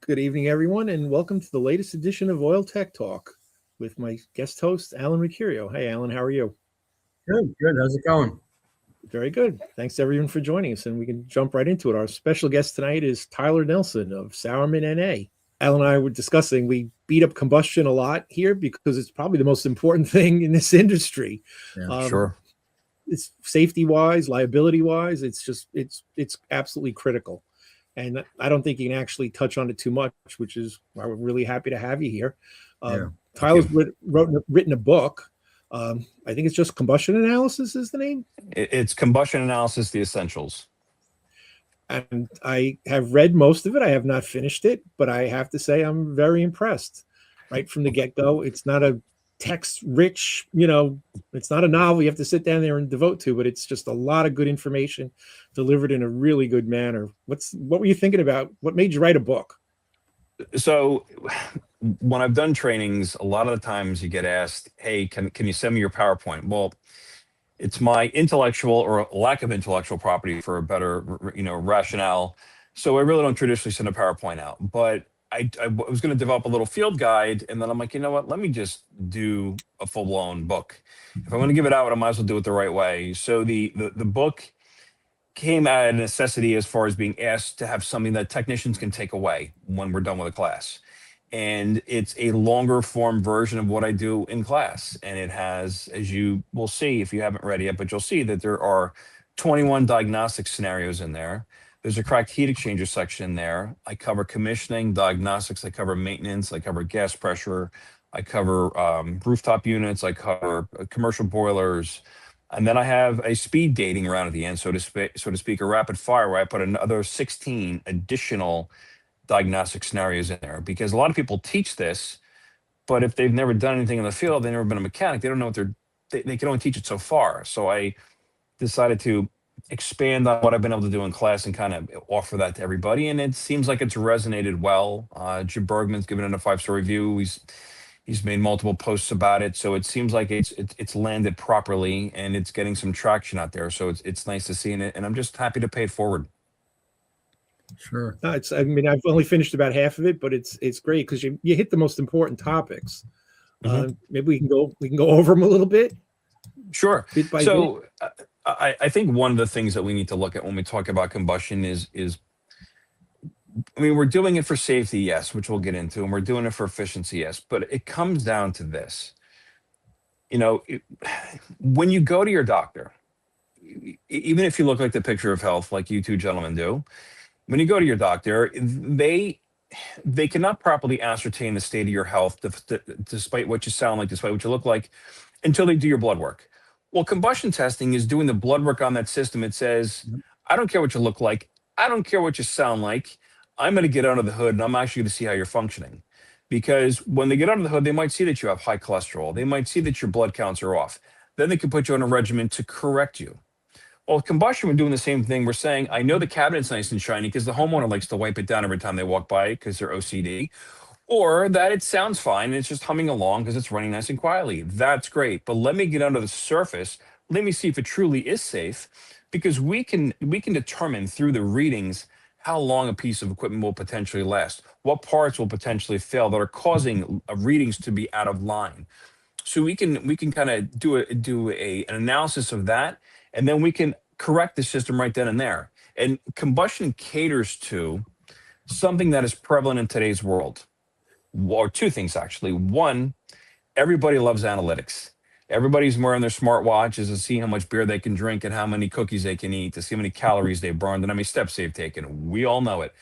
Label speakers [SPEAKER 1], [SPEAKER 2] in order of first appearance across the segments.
[SPEAKER 1] Good evening, everyone, and welcome to the latest edition of Oil Tech Talk with my guest host, Alan Mercurio. Hey, Alan, how are you?
[SPEAKER 2] Good, good. How's it going?
[SPEAKER 1] Very good. Thanks, everyone, for joining us, and we can jump right into it. Our special guest tonight is Tyler Nelson of Sauermann NA. Alan and I were discussing, we beat up combustion a lot here because it's probably the most important thing in this industry.
[SPEAKER 2] Yeah, sure.
[SPEAKER 1] It's safety-wise, liability-wise, it's absolutely critical. And I don't think you can actually touch on it too much, which is why we're really happy to have you here.
[SPEAKER 2] Yeah,
[SPEAKER 1] Tyler's written a book. I think it's just Combustion Analysis is the name.
[SPEAKER 3] It's Combustion Analysis, The Essentials.
[SPEAKER 1] And I have read most of it. I have not finished it, but I have to say I'm very impressed right from the get-go. It's not a text-rich, it's not a novel you have to sit down there and devote to, but it's just a lot of good information delivered in a really good manner. What were you thinking about? What made you write a book?
[SPEAKER 3] So when I've done trainings, a lot of the times you get asked, hey, can you send me your PowerPoint? Well, it's my intellectual or lack of intellectual property for a better, rationale. So I really don't traditionally send a PowerPoint out, but I was going to develop a little field guide, and then I'm like, you know what? Let me just do a full-blown book. If I'm going to give it out, I might as well do it the right way. So the book came out of necessity as far as being asked to have something that technicians can take away when we're done with a class. And it's a longer form version of what I do in class. And it has, as you will see if you haven't read it yet, but you'll see that there are 21 diagnostic scenarios in there. There's a cracked heat exchanger section in there. I cover commissioning, diagnostics, I cover maintenance, I cover gas pressure, I cover rooftop units, I cover commercial boilers. And then I have a speed dating round at the end, so to speak, a rapid fire where I put another 16 additional diagnostic scenarios in there, because a lot of people teach this, but if they've never done anything in the field, they've never been a mechanic, they don't know they can only teach it so far. So I decided to expand on what I've been able to do in class and kind of offer that to everybody. And it seems like it's resonated well. Jim Bergman's given it a 5-star review. He's made multiple posts about it. So it seems like it's landed properly and it's getting some traction out there. So it's nice to see it. And I'm just happy to pay it forward.
[SPEAKER 2] Sure.
[SPEAKER 1] No, I've only finished about half of it, but it's great because you hit the most important topics. Mm-hmm. Maybe we can go over them a little bit.
[SPEAKER 3] Sure. Bit by bit. I think one of the things that we need to look at when we talk about combustion is we're doing it for safety, yes, which we'll get into, and we're doing it for efficiency, yes, but it comes down to this. When you go to your doctor, even if you look like the picture of health, like you two gentlemen do, when you go to your doctor, they cannot properly ascertain the state of your health, despite what you sound like, despite what you look like, until they do your blood work. Well, combustion testing is doing the blood work on that system. It says, I don't care what you look like. I don't care what you sound like. I'm going to get under the hood and I'm actually going to see how you're functioning. Because when they get under the hood, they might see that you have high cholesterol. They might see that your blood counts are off. Then they can put you on a regimen to correct you. Well, combustion, we're doing the same thing. We're saying, I know the cabinet's nice and shiny because the homeowner likes to wipe it down every time they walk by it because they're OCD. Or that it sounds fine and it's just humming along because it's running nice and quietly. That's great. But let me get under the surface. Let me see if it truly is safe, because we can determine through the readings how long a piece of equipment will potentially last, what parts will potentially fail that are causing readings to be out of line. So we can kind of do an analysis of that, and then we can correct the system right then and there. And combustion caters to something that is prevalent in today's world. Or two things, actually. One, everybody loves analytics. Everybody's wearing their smartwatches to see how much beer they can drink and how many cookies they can eat, to see how many calories they've burned and how many steps they've taken. We all know it.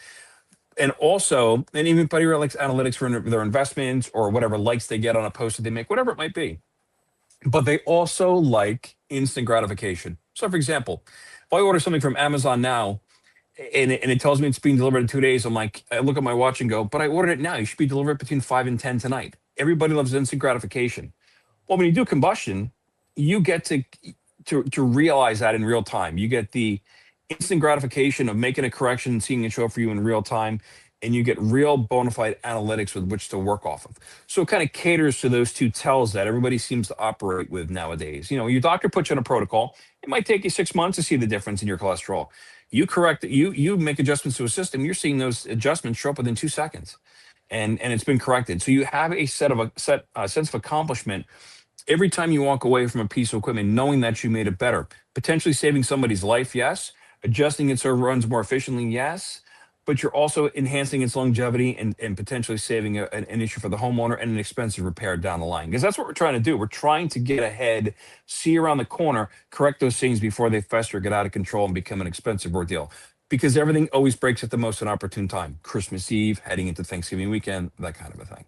[SPEAKER 3] And also, and everybody likes analytics for their investments or whatever likes they get on a post that they make, whatever it might be. But they also like instant gratification. So, for example, if I order something from Amazon now, and it tells me it's being delivered in 2 days, I'm like, I look at my watch and go, but I ordered it now. You should be delivered between 5 and 10 tonight. Everybody loves instant gratification. Well, when you do combustion, you get to realize that in real time. You get the instant gratification of making a correction and seeing it show up for you in real time, and you get real bona fide analytics with which to work off of. So it kind of caters to those two tells that everybody seems to operate with nowadays. Your doctor puts you on a protocol. It might take you 6 months to see the difference in your cholesterol. you make adjustments to a system, you're seeing those adjustments show up within 2 seconds, and it's been corrected. So you have a sense of accomplishment every time you walk away from a piece of equipment, knowing that you made it better, potentially saving somebody's life, yes, adjusting it so it runs more efficiently, yes, but you're also enhancing its longevity and potentially saving an issue for the homeowner and an expensive repair down the line. Because that's what we're trying to do. We're trying to get ahead, see around the corner, correct those things before they fester, get out of control, and become an expensive ordeal. Because everything always breaks at the most inopportune time. Christmas Eve, heading into Thanksgiving weekend, that kind of a thing.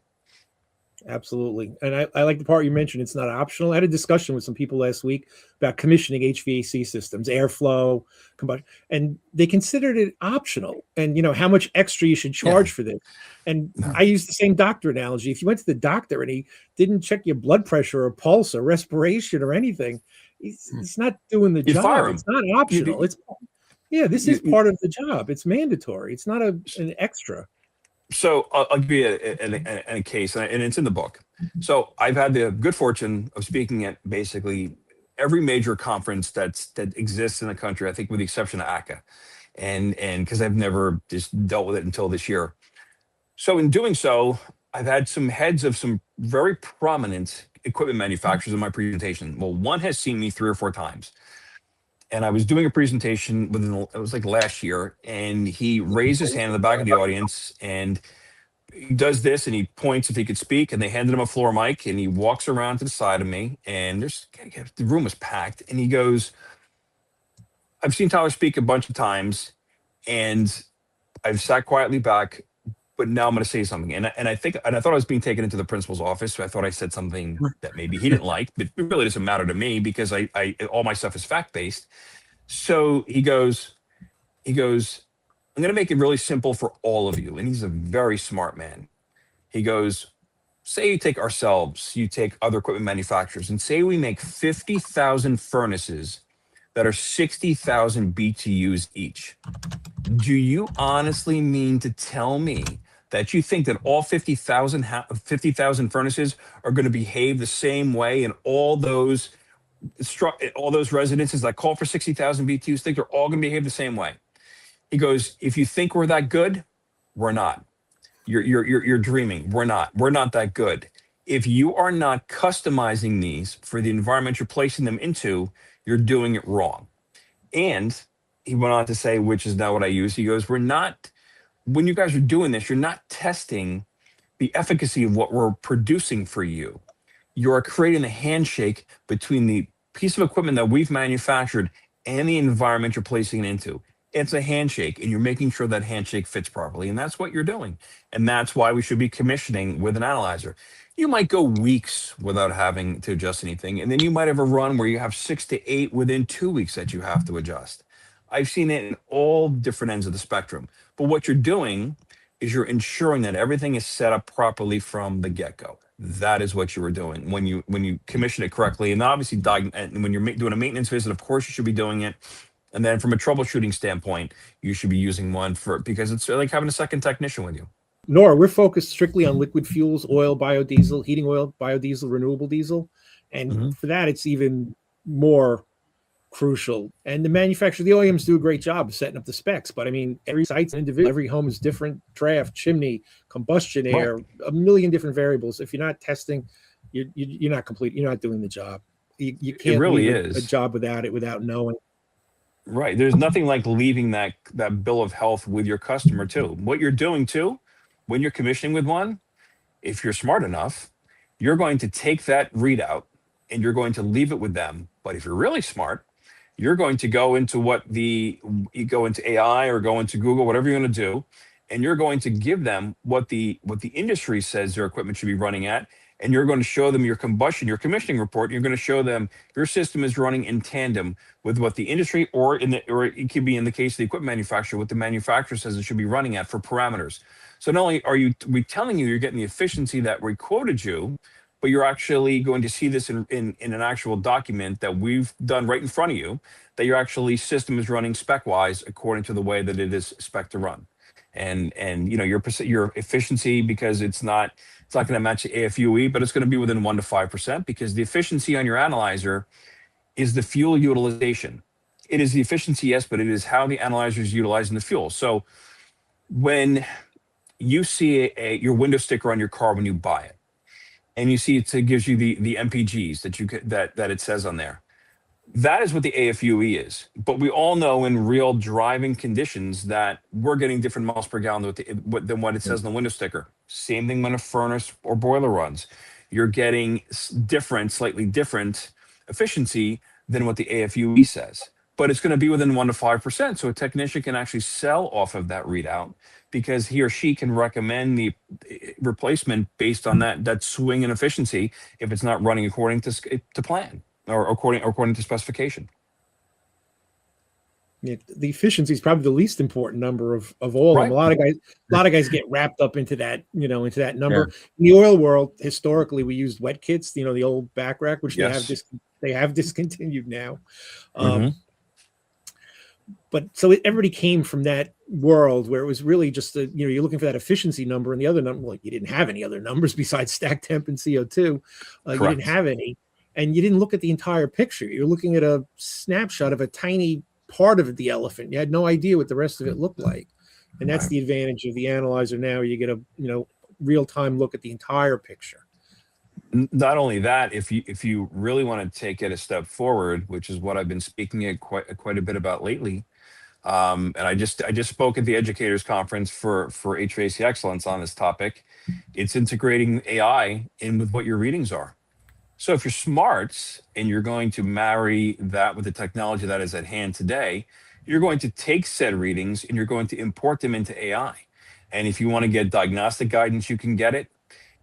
[SPEAKER 1] Absolutely. And I like the part you mentioned, it's not optional. I had a discussion with some people last week about commissioning HVAC systems, airflow, combustion, and they considered it optional. And, how much extra you should charge for this. And I use the same doctor analogy. If you went to the doctor and he didn't check your blood pressure or pulse or respiration or anything, he's not doing the job.
[SPEAKER 3] Fire him.
[SPEAKER 1] It's not optional. This is part of the job. It's mandatory. It's not an extra.
[SPEAKER 3] So I'll give you a case, and it's in the book. So I've had the good fortune of speaking at basically every major conference that exists in the country, I think with the exception of ACA, and because I've never just dealt with it until this year. So in doing so, I've had some heads of some very prominent equipment manufacturers in my presentation. Well, one has seen me 3 or 4 times. And I was doing a presentation it was like last year, and he raised his hand in the back of the audience, and he does this, and he points if he could speak, and they handed him a floor mic, and he walks around to the side of me, and the room was packed, and he goes, I've seen Tyler speak a bunch of times, and I've sat quietly back, but now I'm going to say something. And I thought I was being taken into the principal's office. So I thought I said something that maybe he didn't like, but it really doesn't matter to me because I all my stuff is fact-based. So he goes, I'm going to make it really simple for all of you. And he's a very smart man. He goes, say you take ourselves, you take other equipment manufacturers, and say we make 50,000 furnaces that are 60,000 BTUs each. Do you honestly mean to tell me that you think that all 50,000 furnaces are going to behave the same way, and all those residences that call for 60,000 BTUs think they're all going to behave the same way? He goes, if you think we're that good, we're not. You're dreaming. We're not that good. If you are not customizing these for the environment you're placing them into, you're doing it wrong. And he went on to say, which is not what I use. He goes, when you guys are doing this, you're not testing the efficacy of what we're producing for you. You're creating a handshake between the piece of equipment that we've manufactured and the environment you're placing it into. It's a handshake, and you're making sure that handshake fits properly. And that's what you're doing. And that's why we should be commissioning with an analyzer. You might go weeks without having to adjust anything. And then you might have a run where you have 6 to 8 within 2 weeks that you have to adjust. I've seen it in all different ends of the spectrum. But what you're doing is you're ensuring that everything is set up properly from the get-go. That is what you were doing when you commission it correctly. And obviously, when you're doing a maintenance visit, of course, you should be doing it. And then from a troubleshooting standpoint, you should be using one because it's like having a second technician with you.
[SPEAKER 1] NORA, we're focused strictly on liquid fuels, oil, biodiesel, heating oil, biodiesel, renewable diesel. And for that, it's even more crucial. And the manufacturer, the OEMs do a great job of setting up the specs. But I mean, every site's individual, every home is different: draft, chimney, combustion air, a million different variables. If you're not testing, you're not complete. You're not doing the job. You can't
[SPEAKER 3] really
[SPEAKER 1] leave a job without knowing.
[SPEAKER 3] Right. There's nothing like leaving that bill of health with your customer too. What you're doing too, when you're commissioning with one, if you're smart enough, you're going to take that readout and you're going to leave it with them. But if you're really smart, you're going to go into AI or go into Google, whatever you're going to do, and you're going to give them what the industry says their equipment should be running at, and you're going to show them your commissioning report. And you're going to show them your system is running in tandem with what the industry, or it could be in the case of the equipment manufacturer, what the manufacturer says it should be running at for parameters. So not only are we telling you you're getting the efficiency that we quoted you, but you're actually going to see this in an actual document that we've done right in front of you, that your actually system is running spec-wise according to the way that it is spec to run. And your efficiency, because it's not going to match the AFUE, but it's going to be within 1 to 5%, because the efficiency on your analyzer is the fuel utilization. It is the efficiency, yes, but it is how the analyzer is utilizing the fuel. So when you see your window sticker on your car when you buy it, and you see it gives you the MPGs that it says on there, that is what the AFUE is. But we all know in real driving conditions that we're getting different miles per gallon than what it says on the window sticker. Same thing when a furnace or boiler runs. You're getting slightly different efficiency than what the AFUE says. But it's going to be within 1 to 5%. So a technician can actually sell off of that readout because he or she can recommend the replacement based on that swing in efficiency if it's not running according to plan or according to specification.
[SPEAKER 1] The efficiency is probably the least important number of all of them.
[SPEAKER 3] Right.
[SPEAKER 1] A lot of guys get wrapped up into that, into that number. In the oil world, historically, we used wet kits, the old back rack, which they have discontinued now. But so everybody came from that world where it was really just you're looking for that efficiency number, and the other number, well, you didn't have any other numbers besides stack temp and CO2. You didn't have any, and you didn't look at the entire picture. You're looking at a snapshot of a tiny part of the elephant. You had no idea what the rest of it looked like, and that's the advantage of the analyzer. Now you get a real-time look at the entire picture.
[SPEAKER 3] Not only that, if you really want to take it a step forward, which is what I've been speaking at quite a bit about lately, and I just spoke at the educators conference for HVAC excellence on this topic. It's integrating AI in with what your readings are. So if you're smart and you're going to marry that with the technology that is at hand today, you're going to take said readings and you're going to import them into AI. And if you want to get diagnostic guidance, you can get it.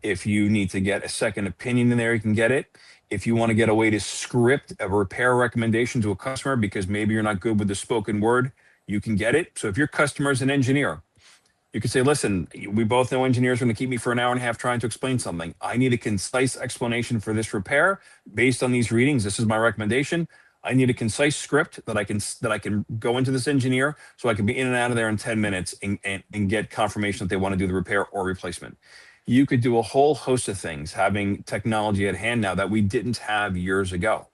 [SPEAKER 3] If you need to get a second opinion in there, you can get it. If you want to get a way to script a repair recommendation to a customer because maybe you're not good with the spoken word, you can get it. So if your customer is an engineer, you could say, listen, we both know engineers are going to keep me for an hour and a half trying to explain something. I need a concise explanation for this repair based on these readings. This is my recommendation. I need a concise script that I can go into this engineer so I can be in and out of there in 10 minutes and get confirmation that they want to do the repair or replacement. You could do a whole host of things having technology at hand now that we didn't have years ago.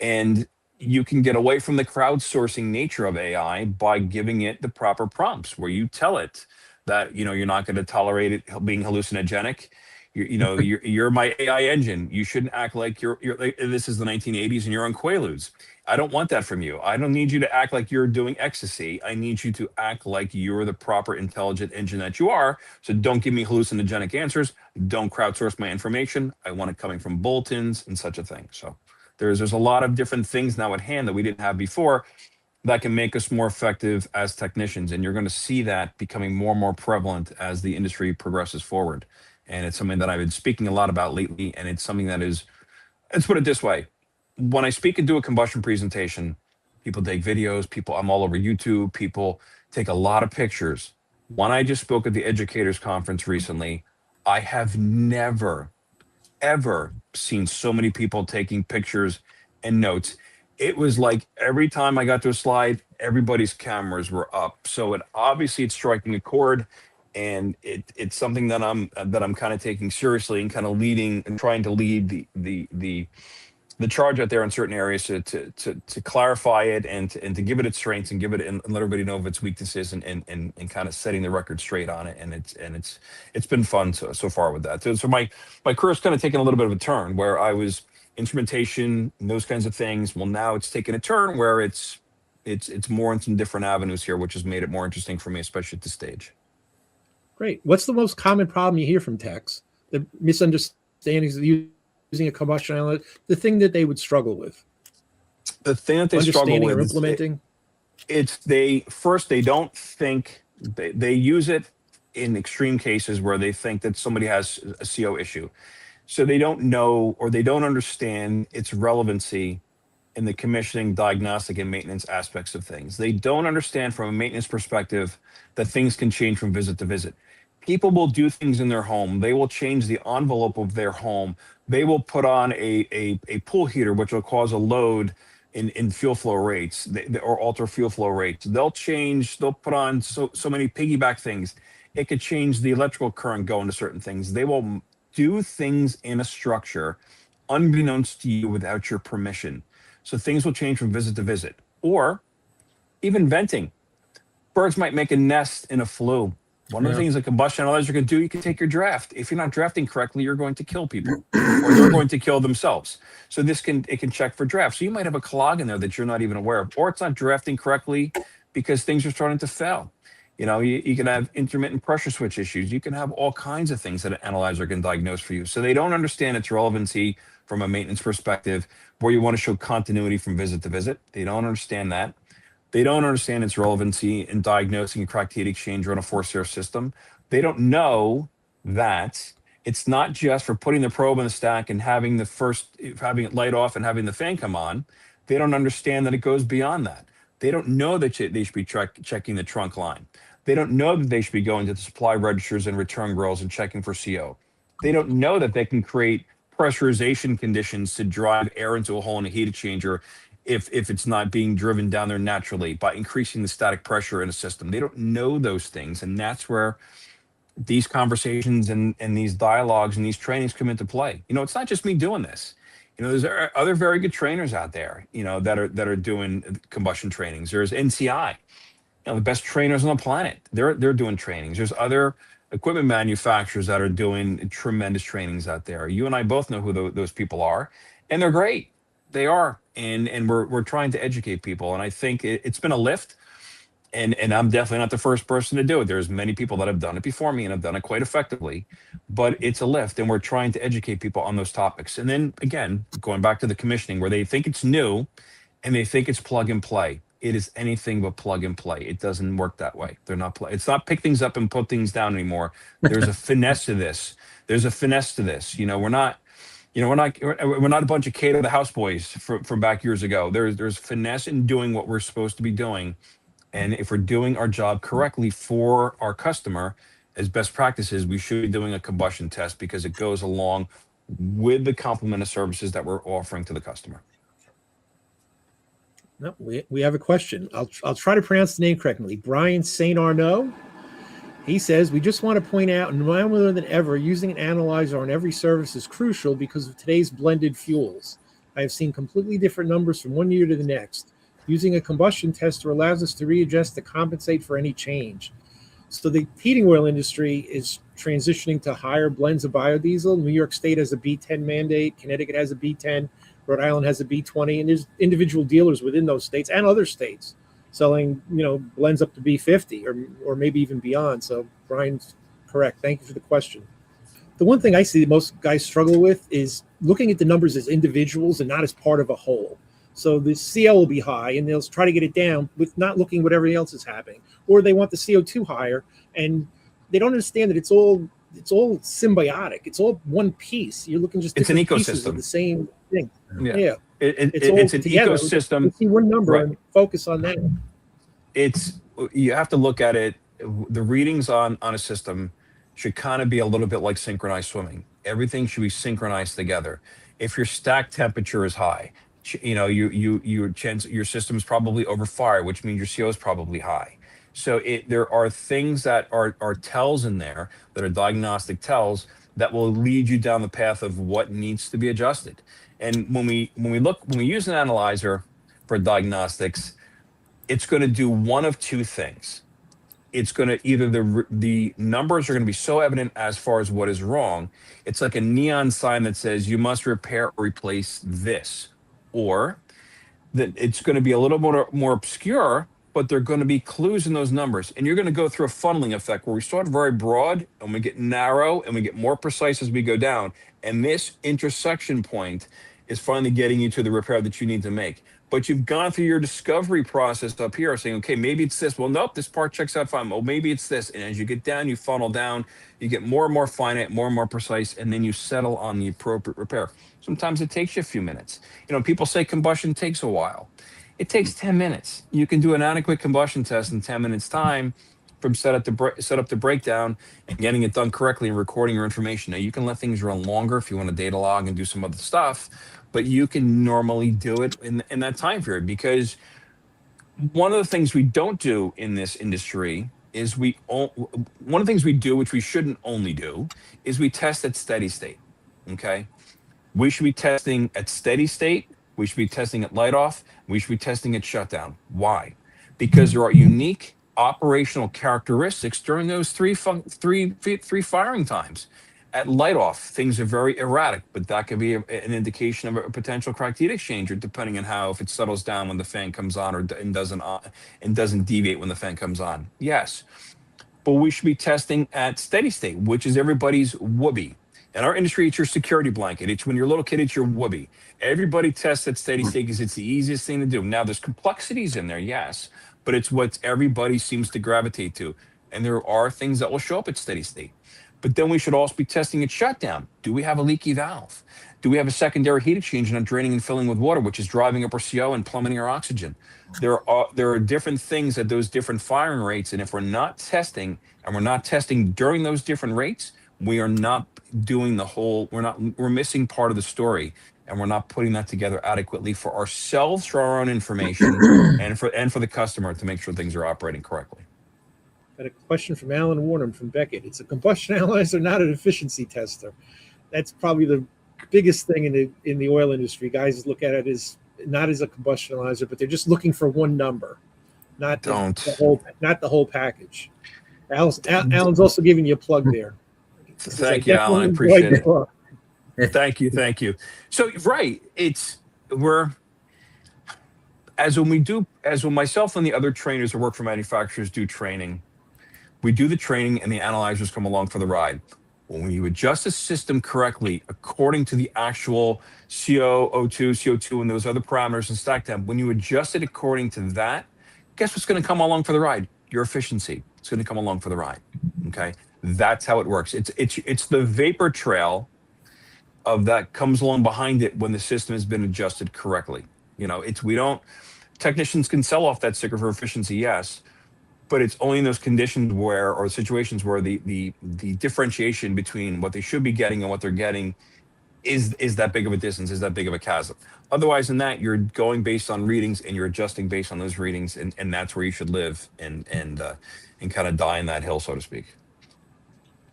[SPEAKER 3] And you can get away from the crowdsourcing nature of AI by giving it the proper prompts where you tell it that you're not going to tolerate it being hallucinogenic. You're my AI engine. You shouldn't act like this is the 1980s and you're on Quaaludes. I don't want that from you. I don't need you to act like you're doing ecstasy. I need you to act like you're the proper intelligent engine that you are. So don't give me hallucinogenic answers. Don't crowdsource my information. I want it coming from bulletins and such a thing. So there's a lot of different things now at hand that we didn't have before that can make us more effective as technicians. And you're going to see that becoming more and more prevalent as the industry progresses forward. And it's something that I've been speaking a lot about lately. And it's something that is, let's put it this way. When I speak and do a combustion presentation, people take videos, I'm all over YouTube, people take a lot of pictures. When I just spoke at the educators conference recently, I have never, ever seen so many people taking pictures and notes. It was like every time I got to a slide, everybody's cameras were up. So it's striking a chord, and it's something that I'm kind of taking seriously and kind of leading and trying to lead the charge out there in certain areas to clarify it and to give it its strengths and give it and let everybody know of its weaknesses and kind of setting the record straight on it. And it's been fun so far with that. So my career's kind of taken a little bit of a turn where I was instrumentation and those kinds of things. Well, now it's taken a turn where it's more in some different avenues here, which has made it more interesting for me, especially at this stage.
[SPEAKER 1] Great. What's the most common problem you hear from techs? The misunderstandings of using a combustion analyzer, the thing that they would struggle with?
[SPEAKER 3] The thing that they struggle with
[SPEAKER 1] or implementing?
[SPEAKER 3] They don't think, they use it in extreme cases where they think that somebody has a CO issue. So they don't know or they don't understand its relevancy in the commissioning, diagnostic, and maintenance aspects of things. They don't understand from a maintenance perspective that things can change from visit to visit. People will do things in their home. They will change the envelope of their home. They will put on a pool heater, which will cause a load in fuel flow rates or alter fuel flow rates. They'll put on so many piggyback things. It could change the electrical current going to certain things. They will do things in a structure unbeknownst to you without your permission. So things will change from visit to visit. Or even venting. Birds might make a nest in a flue. One of the things a combustion analyzer can do, you can take your draft. If you're not drafting correctly, you're going to kill people, or they're going to kill themselves. So it can check for draft. So you might have a clog in there that you're not even aware of, or it's not drafting correctly because things are starting to fail. You can have intermittent pressure switch issues. You can have all kinds of things that an analyzer can diagnose for you. So they don't understand its relevancy from a maintenance perspective, where you want to show continuity from visit to visit. They don't understand that. They don't understand its relevancy in diagnosing a cracked heat exchanger on a forced air system. They don't know that it's not just for putting the probe in the stack and having it light off and having the fan come on. They don't understand that it goes beyond that. They don't know that they should be checking the trunk line. They don't know that they should be going to the supply registers and return grills and checking for CO. They don't know that they can create pressurization conditions to drive air into a hole in a heat exchanger if it's not being driven down there naturally by increasing the static pressure in a system. They don't know those things. And that's where these conversations and these dialogues and these trainings come into play. It's not just me doing this. There's other very good trainers out there, that are doing combustion trainings. There's NCI, the best trainers on the planet. They're doing trainings. There's other equipment manufacturers that are doing tremendous trainings out there. You and I both know who those people are, and they're great. They are, and we're trying to educate people. And I think it's been a lift, and I'm definitely not the first person to do it. There's many people that have done it before me and have done it quite effectively, but it's a lift, and we're trying to educate people on those topics. And then again, going back to the commissioning, where they think it's new and they think it's plug and play. It is anything but plug and play. It doesn't work that way. It's not pick things up and put things down anymore. There's a finesse to this. We're not a bunch of Cato the houseboys from back years ago. There's finesse in doing what we're supposed to be doing. And if we're doing our job correctly for our customer as best practices, we should be doing a combustion test because it goes along with the complement of services that we're offering to the customer.
[SPEAKER 1] No, we have a question. I'll try to pronounce the name correctly. Brian St. Arnaud. He says, we just want to point out, now more than ever, using an analyzer on every service is crucial because of today's blended fuels. I have seen completely different numbers from one year to the next. Using a combustion tester allows us to readjust to compensate for any change. So the heating oil industry is transitioning to higher blends of biodiesel. New York State has a B10 mandate. Connecticut has a B10. Rhode Island has a B20. And there's individual dealers within those states and other states selling, blends up to B50 or maybe even beyond. So Brian's correct. Thank you for the question. The one thing I see that most guys struggle with is looking at the numbers as individuals and not as part of a whole. So the CO will be high and they'll try to get it down with not looking what everything else is happening. Or they want the CO2 higher and they don't understand that it's all symbiotic. It's all one piece. You're looking just
[SPEAKER 3] it's an
[SPEAKER 1] pieces
[SPEAKER 3] ecosystem
[SPEAKER 1] of the same thing.
[SPEAKER 3] Yeah.
[SPEAKER 1] It's all
[SPEAKER 3] it's an
[SPEAKER 1] together.
[SPEAKER 3] ecosystem.
[SPEAKER 1] You see one number
[SPEAKER 3] Right.
[SPEAKER 1] and focus on that.
[SPEAKER 3] You have to look at it. The readings on a system should kind of be a little bit like synchronized swimming. Everything should be synchronized together. If your stack temperature is high, your system is probably over fire, which means your CO is probably high. So there are things that are tells in there that are diagnostic tells that will lead you down the path of what needs to be adjusted. And when we use an analyzer for diagnostics, it's going to do one of two things. It's going to either the numbers are going to be so evident as far as what is wrong. It's like a neon sign that says you must repair or replace this, or that it's going to be a little more obscure, but there are going to be clues in those numbers. And you're going to go through a funneling effect where we start very broad and we get narrow and we get more precise as we go down. And this intersection point is finally getting you to the repair that you need to make. But you've gone through your discovery process up here saying, okay, maybe it's this. Well, nope, this part checks out fine. Well, maybe it's this. And as you get down, you funnel down, you get more and more finite, more and more precise, and then you settle on the appropriate repair. Sometimes it takes you a few minutes. People say combustion takes a while. It takes 10 minutes. You can do an adequate combustion test in 10 minutes time from set up to breakdown and getting it done correctly and recording your information. Now, you can let things run longer if you want to data log and do some other stuff, but you can normally do it in that time period, because one of the things we don't do in this industry is one of the things we do, which we shouldn't only do, is we test at steady state. Okay. We should be testing at steady state We should be testing at light off. We should be testing at shutdown. Why? Because there are unique operational characteristics during those three firing times. At light off, things are very erratic, but that could be an indication of a potential cracked heat exchanger, depending on how if it settles down when the fan comes on and doesn't deviate when the fan comes on. Yes, but we should be testing at steady state, which is everybody's whoopee. In our industry, it's your security blanket. It's when you're a little kid, it's your whoopee. Everybody tests at steady state because it's the easiest thing to do. Now, there's complexities in there, yes, but it's what everybody seems to gravitate to. And there are things that will show up at steady state. But then we should also be testing at shutdown. Do we have a leaky valve? Do we have a secondary heat exchange not draining and filling with water, which is driving up our CO and plummeting our oxygen? There are different things at those different firing rates, and if we're not testing and we're not testing during those different rates, we are not doing the whole. We're missing part of the story, and we're not putting that together adequately for ourselves, for our own information, and for the customer to make sure things are operating correctly.
[SPEAKER 1] Got a question from Alan Warner from Beckett. It's a combustion analyzer, not an efficiency tester. That's probably the biggest thing in the oil industry. Guys look at it as not as a combustion analyzer, but they're just looking for one number, not the whole package. Alan's also giving you a plug there.
[SPEAKER 3] Thank you, Alan. I appreciate it. Thank you. So right, when myself and the other trainers who work for manufacturers do training, we do the training and the analyzers come along for the ride. When you adjust the system correctly, according to the actual CO, O2, CO2, and those other parameters and stack temp, when you adjust it according to that, guess what's going to come along for the ride? Your efficiency. It's going to come along for the ride. Okay, that's how it works. It's the vapor trail of that comes along behind it when the system has been adjusted correctly. Technicians can sell off that sticker for efficiency, yes, but it's only in those conditions or situations where the differentiation between what they should be getting and what they're getting is that big of a distance, is that big of a chasm. Otherwise than that, you're going based on readings and you're adjusting based on those readings, and that's where you should live and kind of die in that hill, so to speak.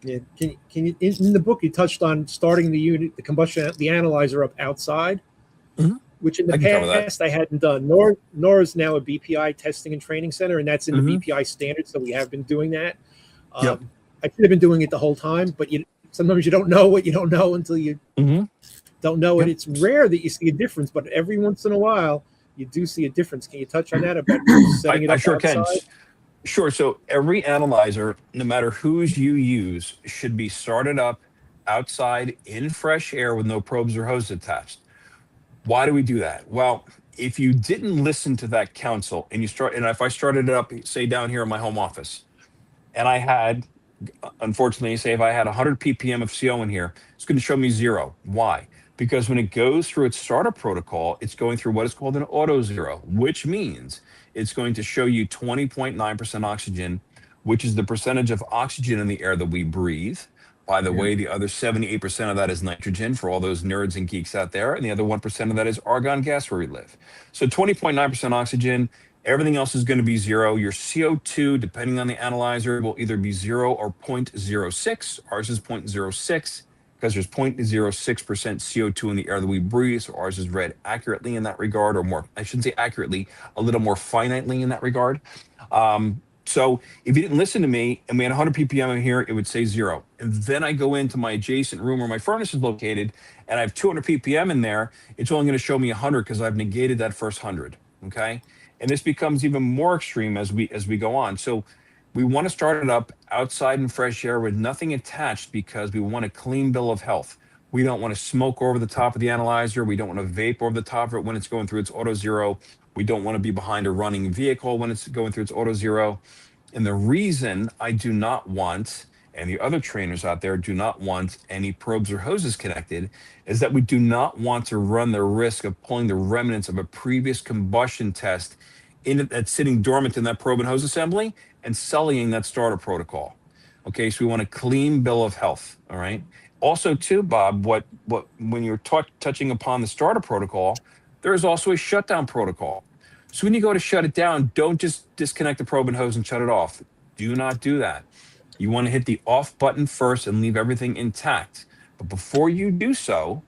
[SPEAKER 1] Yeah, can you in the book you touched on starting the analyzer up outside, which in the past I hadn't done. NORA is now a BPI testing and training center, and that's in the BPI standards, so we have been doing that. I should have been doing it the whole time, but sometimes you don't know what you don't know until you don't know it. It's rare that you see a difference, but every once in a while you do see a difference. Can you touch on that about setting it up
[SPEAKER 3] sure
[SPEAKER 1] outside?
[SPEAKER 3] Can. Sure. So every analyzer, no matter whose you use, should be started up outside in fresh air with no probes or hoses attached. Why do we do that? Well, if you didn't listen to that counsel and if I started it up, say down here in my home office, and I had, unfortunately, say if I had 100 ppm of CO in here, it's going to show me 0. Why? Because when it goes through its startup protocol, it's going through what is called an auto zero, which means it's going to show you 20.9% oxygen, which is the percentage of oxygen in the air that we breathe. By the way, the other 78% of that is nitrogen for all those nerds and geeks out there. And the other 1% of that is argon gas where we live. So 20.9% oxygen, everything else is going to be 0. Your CO2, depending on the analyzer, will either be 0 or 0.06. Ours is 0.06 because there's 0.06% CO2 in the air that we breathe. So ours is read accurately in that regard, or more, I shouldn't say accurately, a little more finitely in that regard. So if you didn't listen to me and we had 100 ppm in here, it would say 0. And then I go into my adjacent room where my furnace is located and I have 200 ppm in there. It's only going to show me 100 because I've negated that first 100. Okay. And this becomes even more extreme as we go on. So we want to start it up outside in fresh air with nothing attached because we want a clean bill of health. We don't want to smoke over the top of the analyzer. We don't want to vape over the top of it when it's going through its auto zero. We don't want to be behind a running vehicle when it's going through its auto zero. And the reason I do not want, and the other trainers out there do not want any probes or hoses connected, is that we do not want to run the risk of pulling the remnants of a previous combustion test that's sitting dormant in that probe and hose assembly and sullying that starter protocol. Okay, so we want a clean bill of health. All right. Also, too, Bob, when you're touching upon the starter protocol, there is also a shutdown protocol. So when you go to shut it down, don't just disconnect the probe and hose and shut it off. Do not do that. You want to hit the off button first and leave everything intact. But before you do so,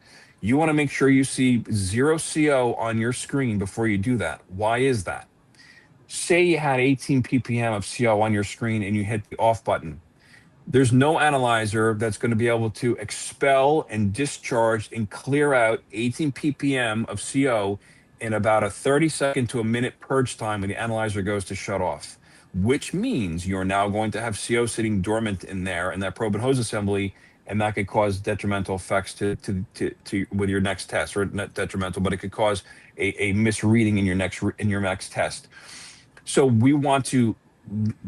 [SPEAKER 3] You want to make sure you see 0 CO on your screen before you do that. Why is that? Say you had 18 ppm of CO on your screen and you hit the off button. There's no analyzer that's going to be able to expel and discharge and clear out 18 ppm of CO in about a 30-second to a minute purge time when the analyzer goes to shut off, which means you're now going to have CO sitting dormant in there in that probe and hose assembly, and that could cause detrimental effects to with your next test, or not detrimental, but it could cause a misreading in your next test. So we want to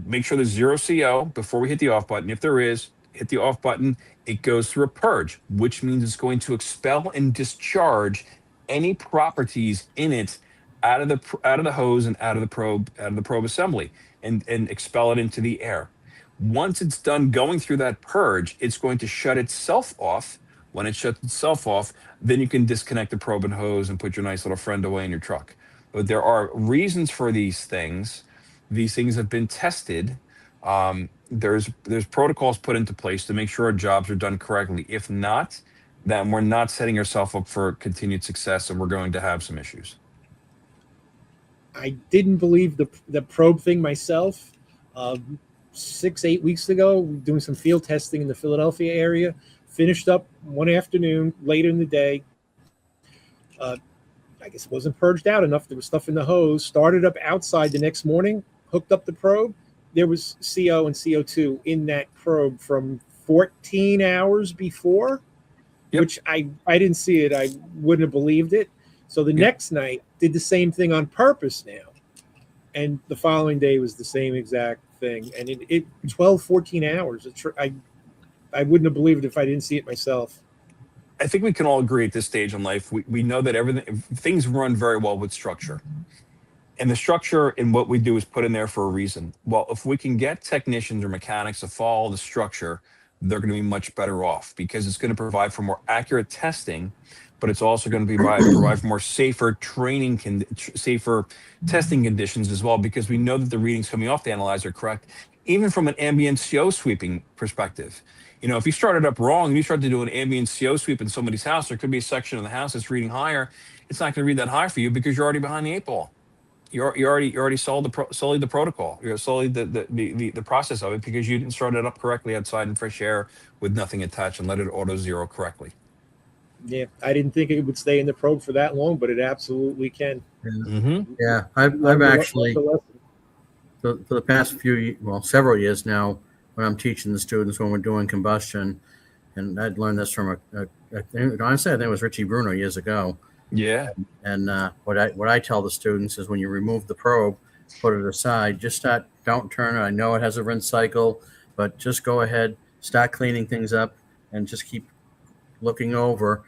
[SPEAKER 3] make sure there's 0 CO before we hit the off button. If there is, hit the off button. It goes through a purge, which means it's going to expel and discharge any properties in it out of the hose and out of the probe assembly, and expel it into the air. Once it's done going through that purge, it's going to shut itself off. When it shuts itself off, then you can disconnect the probe and hose and put your nice little friend away in your truck. But there are reasons for these things. These things have been tested. There's protocols put into place to make sure our jobs are done correctly. If not, then we're not setting ourselves up for continued success, and we're going to have some issues.
[SPEAKER 1] I didn't believe the probe thing myself. 6-8 weeks ago, doing some field testing in the Philadelphia area, finished up one afternoon later in the day. I guess it wasn't purged out enough. There was stuff in the hose. Started up outside the next morning, hooked up the probe. There was CO and CO2 in that probe from 14 hours before, which I didn't see it. I wouldn't have believed it. So the next night, did the same thing on purpose now. And the following day was the same exact thing. And it 12, 14 hours. I wouldn't have believed it if I didn't see it myself.
[SPEAKER 3] I think we can all agree at this stage in life, we know that things run very well with structure. And the structure in what we do is put in there for a reason. Well, if we can get technicians or mechanics to follow the structure, they're going to be much better off, because it's going to provide for more accurate testing, but it's also going to provide for more safer safer testing conditions as well, because we know that the readings coming off the analyzer are correct, even from an ambient CO sweeping perspective. You know, if you started up wrong and you start to do an ambient CO sweep in somebody's house, there could be a section of the house that's reading higher. It's not going to read that high for you because you're already behind the 8 ball. You already solved the protocol. You're solely the process of it, because you didn't start it up correctly outside in fresh air with nothing attached and let it auto zero correctly.
[SPEAKER 1] Yeah, I didn't think it would stay in the probe for that long, but it absolutely can.
[SPEAKER 2] Yeah, I've actually, for the past several years now, when I'm teaching the students when we're doing combustion, and I'd learned this from honestly, I think it was Richie Bruno years ago.
[SPEAKER 3] Yeah.
[SPEAKER 2] And what I tell the students is, when you remove the probe, put it aside, don't turn it. I know it has a rinse cycle, but just go ahead, start cleaning things up, and just keep looking over.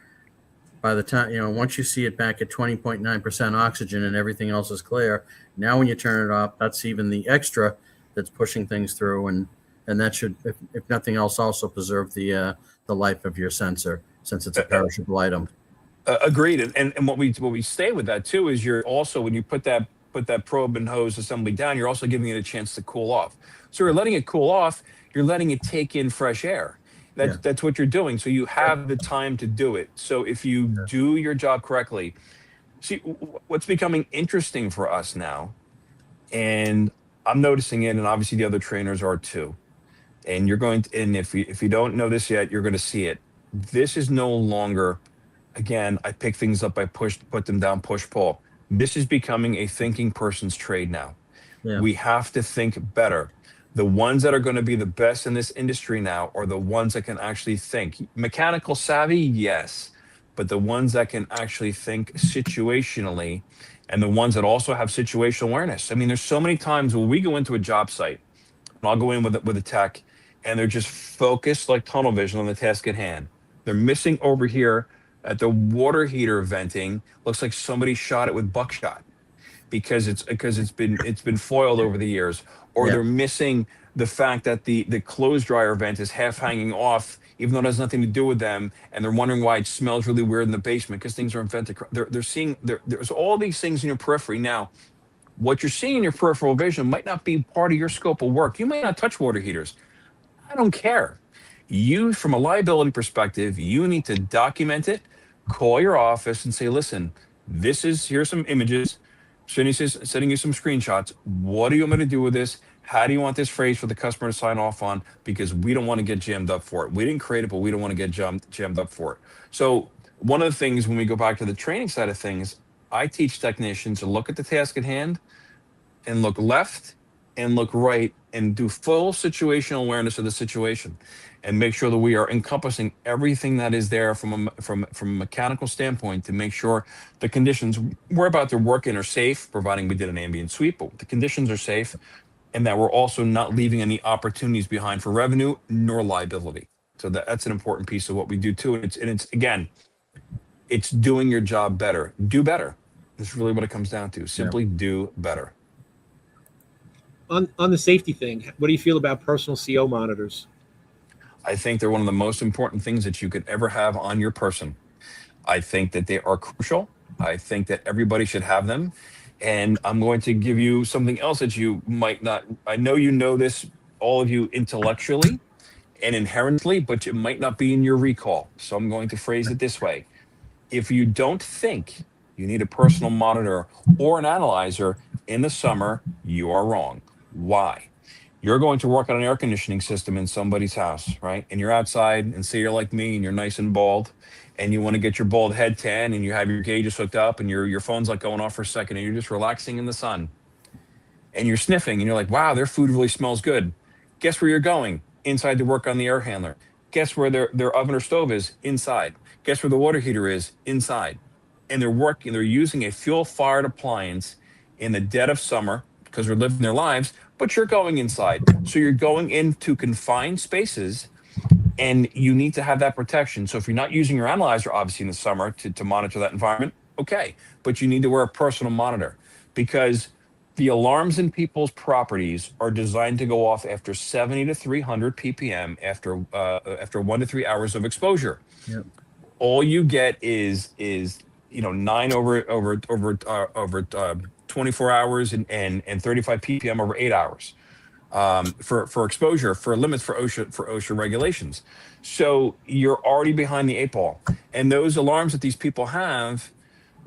[SPEAKER 2] By the time, once you see it back at 20.9% oxygen and everything else is clear, now when you turn it off, that's even the extra that's pushing things through, and that should, if nothing else, also preserve the life of your sensor, since it's a perishable item.
[SPEAKER 3] Agreed. And what we say with that too is, you're also, when you put that probe and hose assembly down, you're also giving it a chance to cool off. So you're letting it cool off, you're letting it take in fresh air. That's what you're doing. So you have the time to do it. So if you do your job correctly, see what's becoming interesting for us now, and I'm noticing it, and obviously the other trainers are too. And if you don't know this yet, you're going to see it. This is no longer, again, I pick things up, put them down, push, pull. This is becoming a thinking person's trade now. Yeah. We have to think better. The ones that are going to be the best in this industry now are the ones that can actually think. Mechanical savvy, yes, but the ones that can actually think situationally, and the ones that also have situational awareness. I mean, there's so many times when we go into a job site, and I'll go in with a tech, and they're just focused like tunnel vision on the task at hand. They're missing over here at the water heater venting. Looks like somebody shot it with buckshot, because it's been foiled over the years. Or they're missing the fact that the clothes dryer vent is half hanging off, even though it has nothing to do with them, and they're wondering why it smells really weird in the basement, because things are vented. They're seeing there's all these things in your periphery. Now, what you're seeing in your peripheral vision might not be part of your scope of work. You might not touch water heaters. I don't care. You, from a liability perspective, you need to document it, call your office and say, listen, here's some images, sending you some screenshots. What do you want me to do with this? How do you want this phrase for the customer to sign off on? Because we don't want to get jammed up for it. We didn't create it, but we don't want to get jammed up for it. So one of the things, when we go back to the training side of things, I teach technicians to look at the task at hand and look left and look right and do full situational awareness of the situation and make sure that we are encompassing everything that is there from a mechanical standpoint to make sure the conditions we're about to work in are safe, providing we did an ambient sweep, but the conditions are safe, and that we're also not leaving any opportunities behind for revenue nor liability. So that's an important piece of what we do too. And it's again, it's doing your job better. Do better. That's really what it comes down to. Simply do better.
[SPEAKER 1] On the safety thing, what do you feel about personal CO monitors?
[SPEAKER 3] I think they're one of the most important things that you could ever have on your person. I think that they are crucial. I think that everybody should have them. And I'm going to give you something else that you might not, I know you know this, all of you intellectually and inherently, but it might not be in your recall. So I'm going to phrase it this way. If you don't think you need a personal monitor or an analyzer in the summer, you are wrong. Why? You're going to work on an air conditioning system in somebody's house, right? And you're outside, and say you're like me and you're nice and bald, and you want to get your bald head tan, and you have your gauges hooked up, and your phone's like going off for a second, and you're just relaxing in the sun. And you're sniffing, and you're like, wow, their food really smells good. Guess where you're going? Inside to work on the air handler. Guess where their oven or stove is? Inside. Guess where the water heater is? Inside. And they're using a fuel-fired appliance in the dead of summer because they're living their lives, but you're going inside. So you're going into confined spaces, and you need to have that protection. So if you're not using your analyzer, obviously in the summer to monitor that environment, okay, but you need to wear a personal monitor because the alarms in people's properties are designed to go off after 70 to 300 ppm after 1 to 3 hours of exposure.
[SPEAKER 2] Yep.
[SPEAKER 3] All you get is 9 over 24 hours and 35 ppm over 8 hours for exposure, for limits for OSHA regulations. So you're already behind the 8 ball. And those alarms that these people have,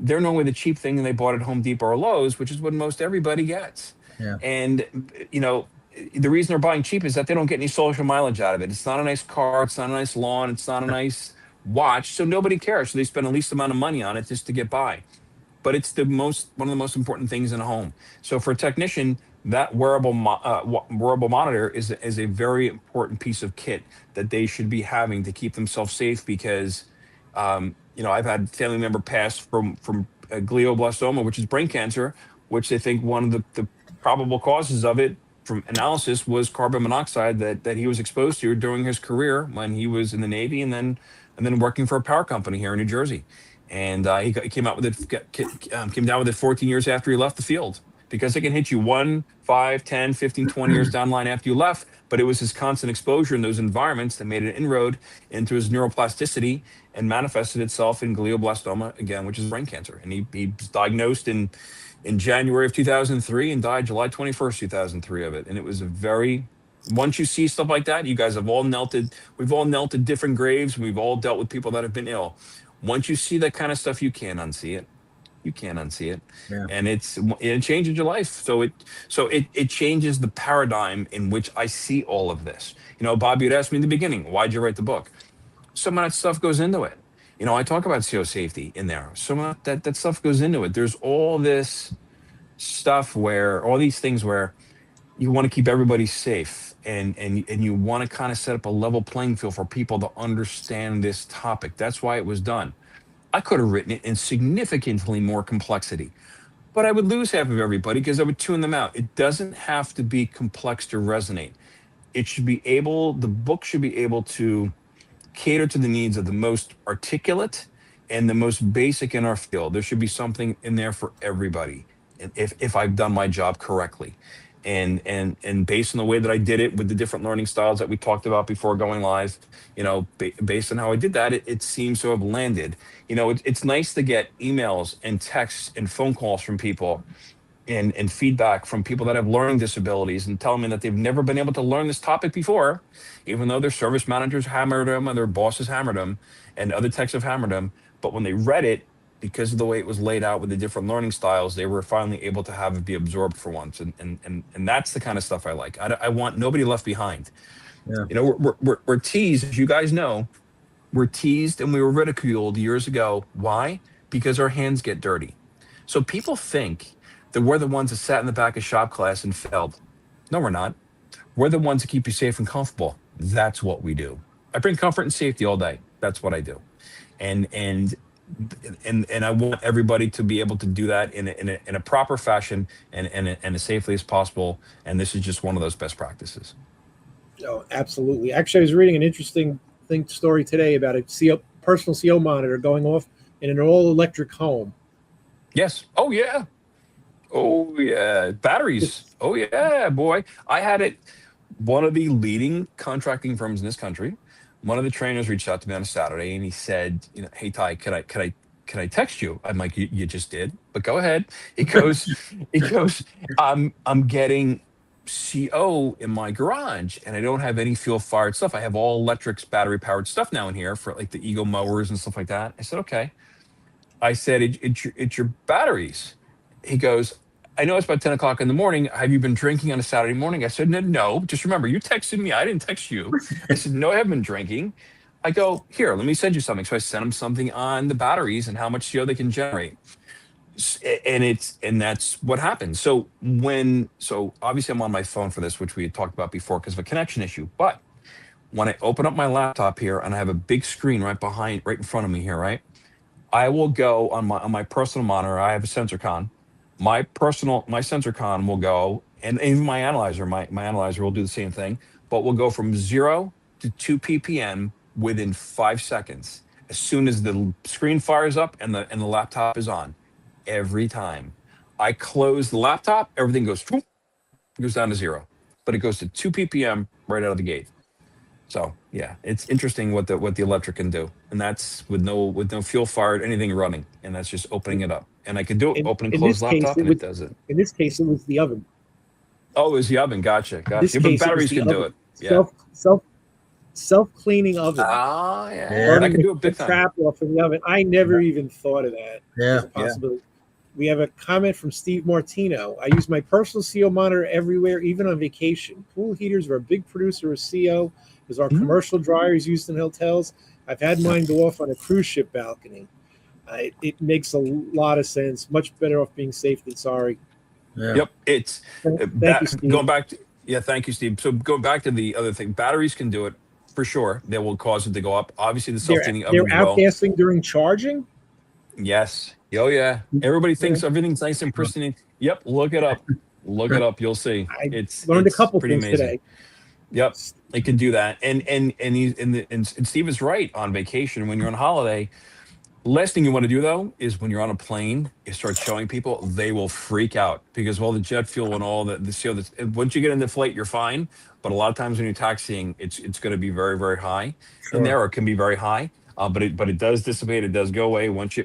[SPEAKER 3] they're normally the cheap thing and they bought at Home Depot or Lowe's, which is what most everybody gets.
[SPEAKER 2] Yeah.
[SPEAKER 3] And the reason they're buying cheap is that they don't get any social mileage out of it. It's not a nice car, it's not a nice lawn, it's not a nice watch, so nobody cares. So they spend the least amount of money on it just to get by. But it's one of the most important things in a home. So for a technician, that wearable monitor is a very important piece of kit that they should be having to keep themselves safe because I've had family member pass from glioblastoma, which is brain cancer, which they think one of the probable causes of it from analysis was carbon monoxide that he was exposed to during his career when he was in the Navy and then working for a power company here in New Jersey. And he came down with it 14 years after he left the field because it can hit you 1, 5, 10, 15, 20 years down the line after you left. But it was his constant exposure in those environments that made an inroad into his neuroplasticity and manifested itself in glioblastoma, again, which is brain cancer. And he was diagnosed in January of 2003 and died July 21st, 2003 of it. And it was once you see stuff like that, you guys have we've all knelt at different graves. We've all dealt with people that have been ill. Once you see that kind of stuff, you can't unsee it. You can't unsee it.
[SPEAKER 2] Yeah.
[SPEAKER 3] And it changes your life. So it changes the paradigm in which I see all of this. Bob, you'd asked me in the beginning, why'd you write the book? Some of that stuff goes into it. I talk about CO safety in there. Some of that stuff goes into it. There's all this stuff all these things where you want to keep everybody safe and you want to kind of set up a level playing field for people to understand this topic. That's why it was done. I could have written it in significantly more complexity, but I would lose half of everybody because I would tune them out. It doesn't have to be complex to resonate. The book should be able to cater to the needs of the most articulate and the most basic in our field. There should be something in there for everybody if I've done my job correctly. And based on the way that I did it with the different learning styles that we talked about before going live, based on how I did that, it seems to have landed. It's nice to get emails and texts and phone calls from people and feedback from people that have learning disabilities and telling me that they've never been able to learn this topic before, even though their service managers hammered them and their bosses hammered them and other techs have hammered them. But when they read it, because of the way it was laid out with the different learning styles, they were finally able to have it be absorbed for once. And that's the kind of stuff I like. I want nobody left behind.
[SPEAKER 2] Yeah.
[SPEAKER 3] You know, we're teased, as you guys know, we're teased and we were ridiculed years ago. Why? Because our hands get dirty. So people think that we're the ones that sat in the back of shop class and failed. No, we're not. We're the ones that keep you safe and comfortable. That's what we do. I bring comfort and safety all day. That's what I do. And I want everybody to be able to do that in a proper fashion and as safely as possible. And this is just one of those best practices.
[SPEAKER 1] Oh, absolutely. Actually, I was reading an interesting story today about a personal CO monitor going off in an all-electric home.
[SPEAKER 3] Yes. Oh yeah. Oh yeah. Batteries. Oh yeah, boy. I had it. One of the leading contracting firms in this country. One of the trainers reached out to me on a Saturday and he said, you know, hey Ty, can I text you? I'm like, you just did, but go ahead. He goes, I'm getting CO in my garage and I don't have any fuel fired stuff. I have all electrics, battery powered stuff now in here for like the Ego mowers and stuff like that. I said, okay. I said, it's your batteries. He goes, I know it's about 10 o'clock in the morning. Have you been drinking on a Saturday morning? I said, no. Just remember, you texted me. I didn't text you. I said, no, I haven't been drinking. I go, here, let me send you something. So I sent him something on the batteries and how much CO they can generate. And that's what happened. So obviously I'm on my phone for this, which we had talked about before because of a connection issue. But when I open up my laptop here and I have a big screen right in front of me here, right? I will go on my personal monitor. I have a sensor con. My sensor con will go, and even my analyzer, my analyzer will do the same thing, but will go from 0 to 2 ppm within 5 seconds. As soon as the screen fires up and the laptop is on, every time. I close the laptop, everything goes down to 0, but it goes to 2 ppm right out of the gate. So yeah, it's interesting what the electric can do, and that's with no fuel fired anything running, and that's just opening it up. And I could do it, open and close laptop, and it does it.
[SPEAKER 1] In this case, it was the oven.
[SPEAKER 3] Oh, it was the oven. Gotcha.
[SPEAKER 1] In this
[SPEAKER 3] Yeah,
[SPEAKER 1] case,
[SPEAKER 3] but batteries can do it. Yeah.
[SPEAKER 1] Self-cleaning oven.
[SPEAKER 3] Ah, yeah.
[SPEAKER 2] Yeah.
[SPEAKER 3] I can do it big
[SPEAKER 1] the
[SPEAKER 3] time.
[SPEAKER 1] trap off in the oven. I never even thought of that
[SPEAKER 2] Yeah.
[SPEAKER 1] as a possibility. We have a comment from Steve Martino. I use my personal CO monitor everywhere, even on vacation. Pool heaters are a big producer of CO, as our commercial dryers used in hotels. I've had mine go off on a cruise ship balcony. It makes a lot of sense. Much better off being safe than sorry.
[SPEAKER 2] Yeah.
[SPEAKER 3] Yep. It's
[SPEAKER 1] Thank you, Steve.
[SPEAKER 3] going back to, yeah, thank you, Steve. So going back to the other thing, batteries can do it for sure. They will cause it to go up. Obviously, the self-cleaning oven.
[SPEAKER 1] They're outgassing during charging.
[SPEAKER 3] Yes. Oh yeah. Everybody thinks everything's nice and pristine. Yep. Look it up. Look it up. You'll see.
[SPEAKER 1] It's learned a couple things
[SPEAKER 3] amazing
[SPEAKER 1] today.
[SPEAKER 3] Yep, it can do that, and Steve is right. On vacation, when you're on holiday, last thing you want to do though is when you're on a plane, you start showing people, they will freak out because of all the jet fuel and all the CO. Once you get in the flight, you're fine, but a lot of times when you're taxiing, it's going to be very, very high.
[SPEAKER 2] Sure.
[SPEAKER 3] And there it can be very high, but it does dissipate. It does go away once you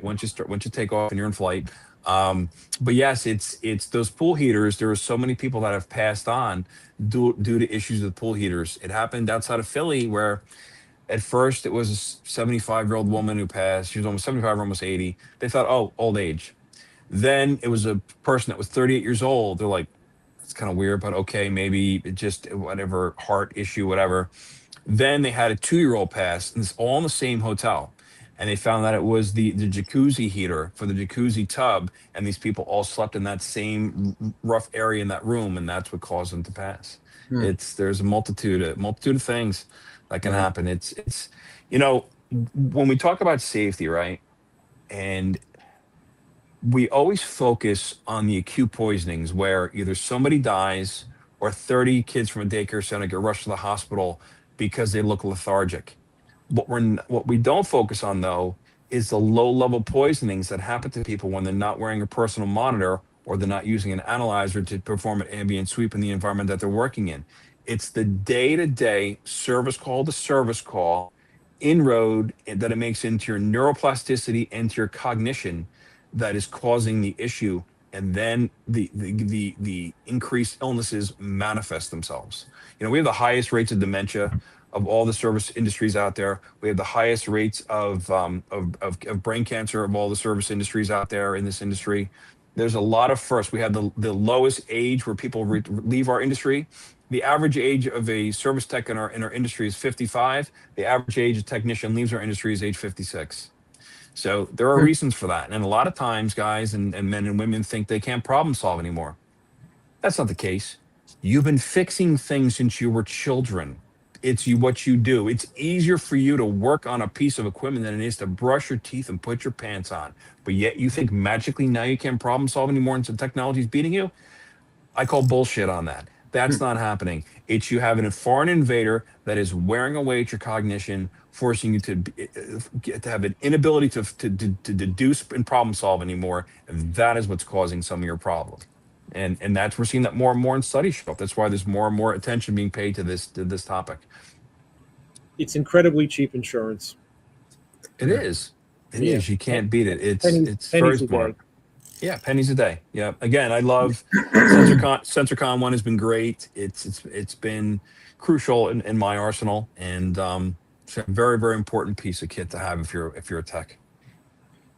[SPEAKER 3] take off and you're in flight. But yes, it's those pool heaters. There are so many people that have passed on due to issues with pool heaters. It happened outside of Philly where at first it was a 75-year-old woman who passed. She was almost 75, almost 80. They thought, oh, old age. Then it was a person that was 38 years old. They're like, it's kind of weird, but okay, maybe it just whatever, heart issue, whatever. Then they had a 2-year-old pass, and it's all in the same hotel. And they found that it was the jacuzzi heater for the jacuzzi tub, and these people all slept in that same rough area in that room, and that's what caused them to pass. There's a multitude of things that can happen. It's when we talk about safety, right? And we always focus on the acute poisonings where either somebody dies or 30 kids from a daycare center get rushed to the hospital because they look lethargic. What we don't focus on though is the low-level poisonings that happen to people when they're not wearing a personal monitor or they're not using an analyzer to perform an ambient sweep in the environment that they're working in. It's the day-to-day service call to service call inroad that it makes into your neuroplasticity and to your cognition that is causing the issue and then the increased illnesses manifest themselves. We have the highest rates of dementia of all the service industries out there. We have the highest rates of brain cancer of all the service industries out there in this industry. There's a lot of firsts. We have the lowest age where people leave our industry. The average age of a service tech in our industry is 55. The average age of technician leaves our industry is age 56. So there are reasons for that. And a lot of times guys and men and women think they can't problem solve anymore. That's not the case. You've been fixing things since you were children. It's what you do. It's easier for you to work on a piece of equipment than it is to brush your teeth and put your pants on. But yet you think magically now you can't problem solve anymore and so technology is beating you? I call bullshit on that. That's not happening. It's you have a foreign invader that is wearing away at your cognition, forcing you to have an inability to deduce and problem solve anymore. And that is what's causing some of your problems. And we're seeing that more and more in studies show up. That's why there's more and more attention being paid to this topic.
[SPEAKER 1] It's incredibly cheap insurance.
[SPEAKER 3] It is. It is. You can't beat it. It's
[SPEAKER 1] pennies
[SPEAKER 3] very
[SPEAKER 1] a
[SPEAKER 3] smart.
[SPEAKER 1] day.
[SPEAKER 3] Yeah, pennies a day. Yeah. Again, I love SensorCon one has been great. It's been crucial in my arsenal, and it's a very, very important piece of kit to have if you're a tech.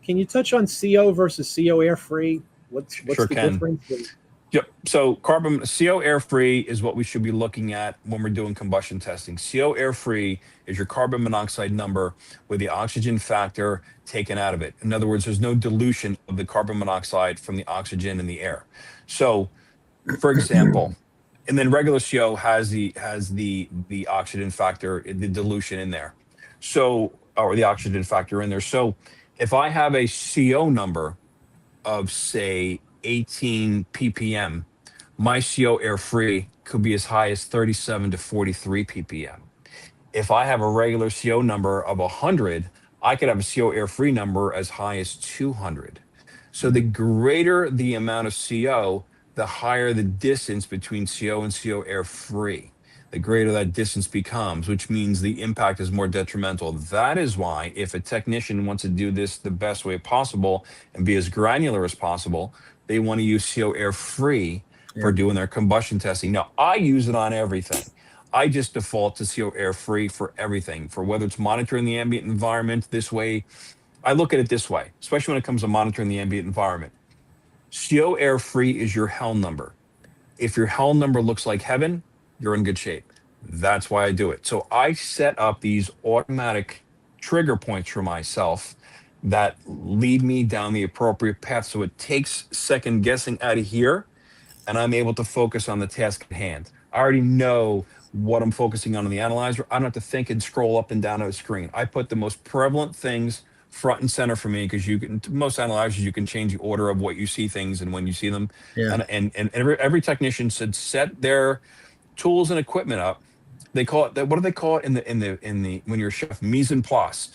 [SPEAKER 1] Can you touch on CO versus CO air free? What's
[SPEAKER 3] Sure
[SPEAKER 1] the
[SPEAKER 3] can.
[SPEAKER 1] difference?
[SPEAKER 3] Yep. So CO air free is what we should be looking at when we're doing combustion testing. CO air free is your carbon monoxide number with the oxygen factor taken out of it. In other words, there's no dilution of the carbon monoxide from the oxygen in the air. So, for example, and then regular CO has the oxygen factor, the dilution in there. So, or the oxygen factor in there. So, if I have a CO number of say 18 ppm, my CO air free could be as high as 37 to 43 ppm. If I have a regular CO number of 100, I could have a CO air free number as high as 200. So the greater the amount of CO, the higher the distance between CO and CO air free. The greater that distance becomes, which means the impact is more detrimental. That is why if a technician wants to do this the best way possible and be as granular as possible, they want to use CO air free for doing their combustion testing. Now, I use it on everything. I just default to CO air free for everything, for whether it's monitoring the ambient environment this way. I look at it this way, especially when it comes to monitoring the ambient environment. CO air free is your hell number. If your hell number looks like heaven, you're in good shape. That's why I do it. So I set up these automatic trigger points for myself that lead me down the appropriate path. So it takes second guessing out of here, and I'm able to focus on the task at hand. I already know what I'm focusing on in the analyzer. I don't have to think and scroll up and down a screen. I put the most prevalent things front and center for me, because most analyzers, you can change the order of what you see things and when you see them. And every technician should set their tools and equipment up. They call it, what do they call it in the when you're a chef? Mise en place.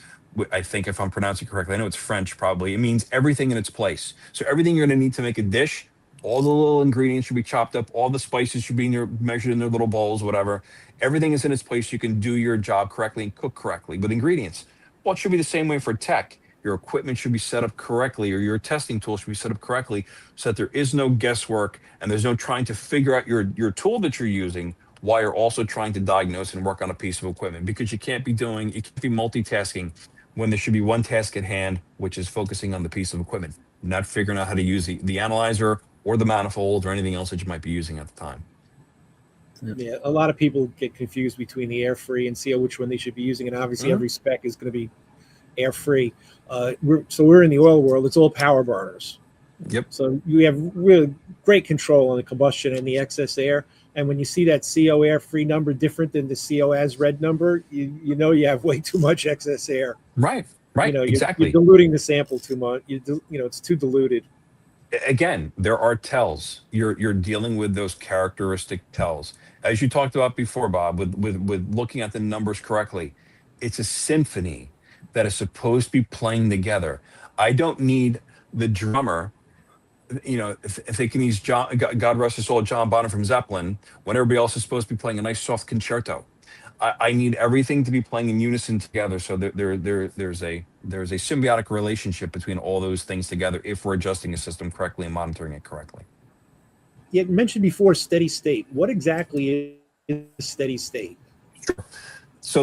[SPEAKER 3] I think, if I'm pronouncing it correctly. I know it's French probably. It means everything in its place. So everything you're going to need to make a dish, all the little ingredients should be chopped up, all the spices should be measured in their little bowls, whatever. Everything is in its place. You can do your job correctly and cook correctly with ingredients. Well, it should be the same way for tech. Your equipment should be set up correctly, or your testing tool should be set up correctly, so that there is no guesswork and there's no trying to figure out your tool that you're using while you're also trying to diagnose and work on a piece of equipment. Because you can't be multitasking when there should be one task at hand, which is focusing on the piece of equipment, not figuring out how to use the analyzer or the manifold or anything else that you might be using at the time.
[SPEAKER 1] Yeah, a lot of people get confused between the air free and CO, which one they should be using, and obviously every spec is going to be air free. We're in the oil world. It's all power burners.
[SPEAKER 3] Yep.
[SPEAKER 1] So you have really great control on the combustion and the excess air. And when you see that CO air free number different than the CO as red number, you know you have way too much excess air.
[SPEAKER 3] Right.
[SPEAKER 1] Exactly. You're diluting the sample too much. It's too diluted.
[SPEAKER 3] Again, there are tells. You're dealing with those characteristic tells. As you talked about before, Bob, with looking at the numbers correctly, it's a symphony that is supposed to be playing together. I don't need the drummer, if they can use God rest his soul, John Bonham from Zeppelin, when everybody else is supposed to be playing a nice soft concerto. I need everything to be playing in unison together. So there's a symbiotic relationship between all those things together if we're adjusting a system correctly and monitoring it correctly.
[SPEAKER 1] You mentioned before steady state. What exactly is steady state?
[SPEAKER 3] So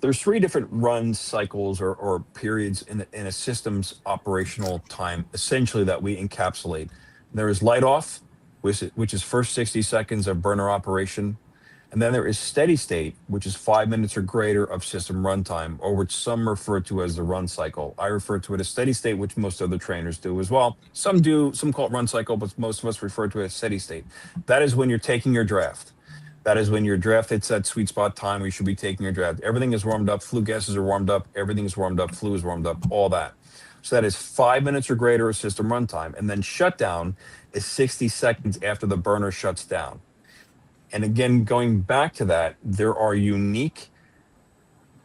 [SPEAKER 3] there's three different run cycles or periods in a system's operational time, essentially, that we encapsulate. There is light off, which is first 60 seconds of burner operation. And then there is steady state, which is 5 minutes or greater of system runtime, or which some refer to as the run cycle. I refer to it as steady state, which most other trainers do as well. Some call it run cycle, but most of us refer to it as steady state. That is when you're taking your draft. That is when your draft hits that sweet spot time where you should be taking your draft. Everything is warmed up, flue gases are warmed up, everything is warmed up, flue is warmed up, all that. So that is 5 minutes or greater of system runtime. And then shutdown is 60 seconds after the burner shuts down. And again, going back to that, there are unique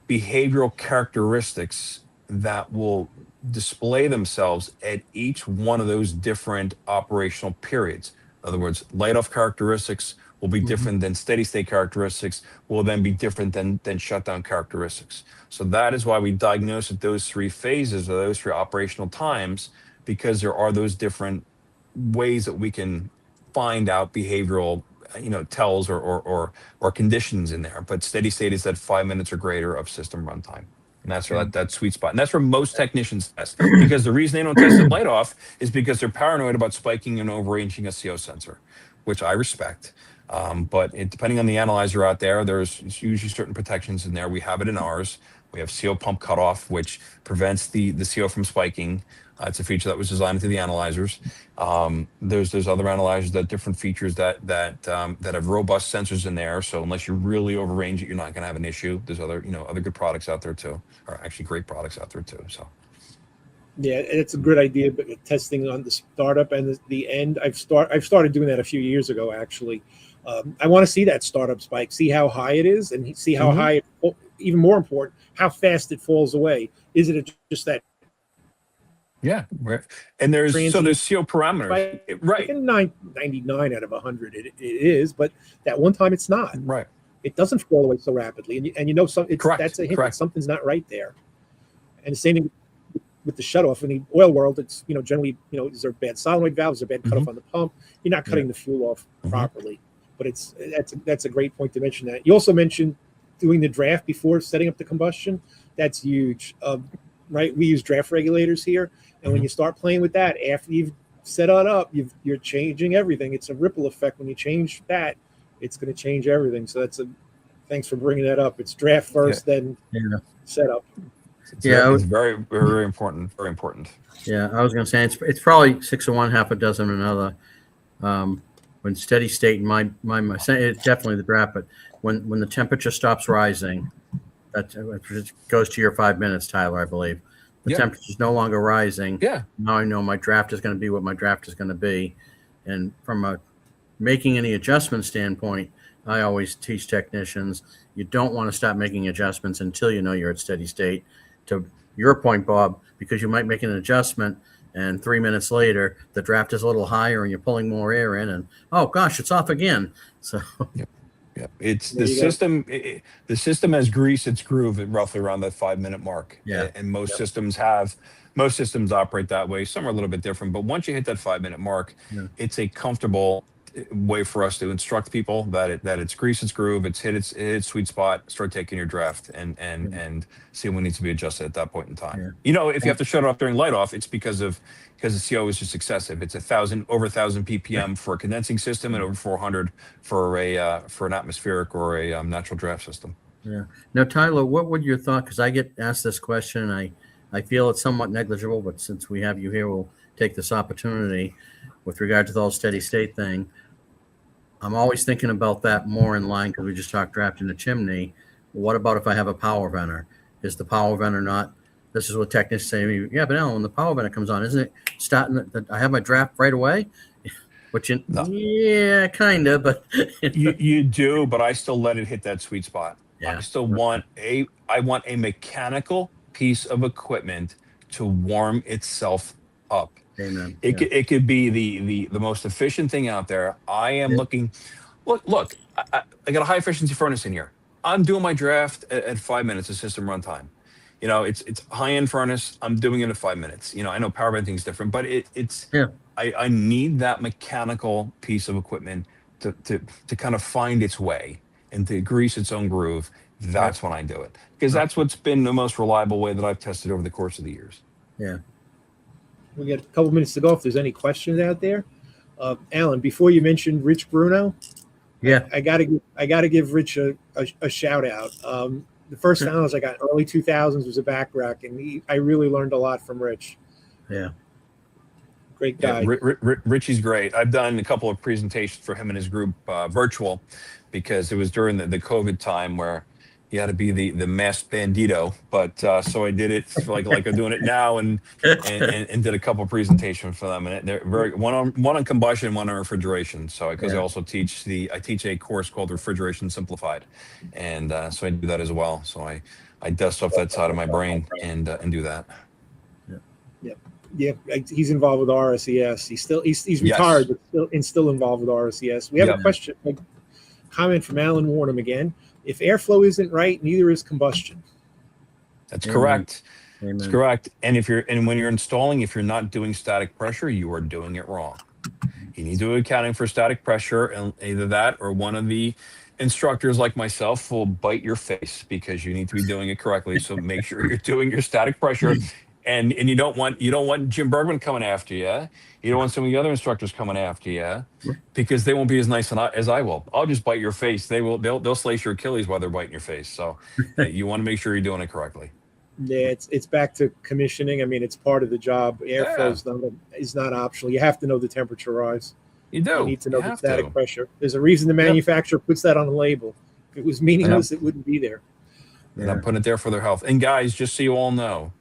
[SPEAKER 3] behavioral characteristics that will display themselves at each one of those different operational periods. In other words, light off characteristics will be different than steady state characteristics, will then be different than shutdown characteristics. So that is why we diagnose at those three phases or those three operational times, because there are those different ways that we can find out behavioral tells or conditions in there. But steady state is that 5 minutes or greater of system runtime. And that's where that sweet spot. And that's where most technicians test. Because the reason they don't test it light off is because they're paranoid about spiking and overranging a CO sensor, which I respect. But depending on the analyzer out there, there's usually certain protections in there. We have it in ours. We have CO pump cutoff, which prevents the CO from spiking. It's a feature that was designed into the analyzers. There's other analyzers that different features that have robust sensors in there. So unless you really overrange it, you're not going to have an issue. There's other good products out there too, or actually great products out there too. So.
[SPEAKER 1] Yeah, it's a good idea, but testing on the startup and the end, I've started doing that a few years ago, actually. I want to see that startup spike, see how high it is, and see how high, even more important, how fast it falls away. Is it just that?
[SPEAKER 3] Yeah, right. And there's CO parameters, right?
[SPEAKER 1] 99 out of 100, it is, but that one time it's not.
[SPEAKER 3] Right.
[SPEAKER 1] It doesn't fall away so rapidly, and that's a hint that something's not right there. And the same thing with the shutoff in the oil world. It's generally is there bad solenoid valves, is there bad cutoff on the pump? You're not cutting the fuel off properly. But that's a great point to mention that. You also mentioned doing the draft before setting up the combustion. That's huge. Right? We use draft regulators here, and when you start playing with that, after you've set it up, you're changing everything. It's a ripple effect. When you change that, it's going to change everything. So thanks for bringing that up. It's draft first, then setup.
[SPEAKER 3] It's very, very important. Very important.
[SPEAKER 2] Yeah, I was going to say it's probably 6 of one, half a dozen of another. When steady state, in my it's definitely the draft, but when the temperature stops rising, that goes to your 5 minutes, Tyler, I believe. The temperature is no longer rising.
[SPEAKER 3] Yeah.
[SPEAKER 2] Now I know my draft is going to be what my draft is going to be. And from a making any adjustment standpoint, I always teach technicians, you don't want to stop making adjustments until you know you're at steady state. To your point, Bob, because you might make an adjustment and 3 minutes later, the draft is a little higher and you're pulling more air in and, oh gosh, it's off again. So
[SPEAKER 3] it's the system. The system has greased its groove at roughly around that 5 minute mark.
[SPEAKER 2] Yeah.
[SPEAKER 3] And most systems operate that way. Some are a little bit different, but once you hit that 5 minute mark, it's a comfortable way for us to instruct people that it's greased its groove, it's hit its sweet spot, start taking your draft and see what needs to be adjusted at that point in time. If you have to shut it off during light off, it's because the CO is just excessive. It's over 1,000 ppm for a condensing system and over 400 for an atmospheric or a natural draft system.
[SPEAKER 2] Yeah. Now, Tyler, what would your thought? Because I get asked this question, I feel it's somewhat negligible, but since we have you here, we'll take this opportunity with regard to the whole steady state thing. I'm always thinking about that more in line because we just talked draft in the chimney. What about if I have a power venter? Is the power venter not? This is what technicians say. Yeah, but Alan, when the power venter comes on, isn't it starting? I have my draft right away. Yeah, kind of, but
[SPEAKER 3] you do. But I still let it hit that sweet spot.
[SPEAKER 2] Yeah.
[SPEAKER 3] I still want a mechanical piece of equipment to warm itself up.
[SPEAKER 2] Amen.
[SPEAKER 3] It could be the most efficient thing out there. I am looking. Look! I got a high efficiency furnace in here. I'm doing my draft at 5 minutes of system runtime. You know, it's high end furnace. I'm doing it in 5 minutes. You know, I know power venting is different, but it's
[SPEAKER 2] Yeah.
[SPEAKER 3] I need that mechanical piece of equipment to kind of find its way and to grease its own groove. That's when I do it, because that's what's been the most reliable way that I've tested over the course of the years.
[SPEAKER 2] Yeah.
[SPEAKER 1] We got a couple minutes to go. If there's any questions out there, Alan, before you mentioned Rich Bruno,
[SPEAKER 2] Yeah.
[SPEAKER 1] I gotta give Rich a shout out. The first analyst I got in early 2000s was a back rack, and I really learned a lot from Rich.
[SPEAKER 2] Yeah.
[SPEAKER 1] Great guy.
[SPEAKER 3] Yeah, Richie's great. I've done a couple of presentations for him and his group virtual, because it was during the COVID time where you had to be the masked bandito. But so I did it like I'm doing it now, and did a couple of presentations for them. And they're very one on combustion, one on refrigeration. So because I also teach a course called Refrigeration Simplified, and so I do that as well. So I dust off that side of my brain and do that.
[SPEAKER 1] Yeah, he's involved with RSES. He's retired, but still involved with RSES. We have a question, a comment from Alan Warnham again. If airflow isn't right, neither is combustion.
[SPEAKER 3] That's correct.
[SPEAKER 2] Amen.
[SPEAKER 3] That's correct. And when you're installing, if you're not doing static pressure, you are doing it wrong. You need to be accounting for static pressure, and either that or one of the instructors like myself will bite your face, because you need to be doing it correctly. So make sure you're doing your static pressure. And you don't want Jim Bergman coming after you. You don't want some of the other instructors coming after you, because they won't be as nice as I will. I'll just bite your face. They'll slice your Achilles while they're biting your face. So you want to make sure you're doing it correctly.
[SPEAKER 1] Yeah, it's back to commissioning. I mean, it's part of the job. Airflow is not optional. You have to know the temperature rise.
[SPEAKER 3] You do.
[SPEAKER 1] You need to know the static pressure. There's a reason the manufacturer puts that on the label. If it was meaningless, it wouldn't be there.
[SPEAKER 3] And I'm putting it there for their health. And guys, just so you all know,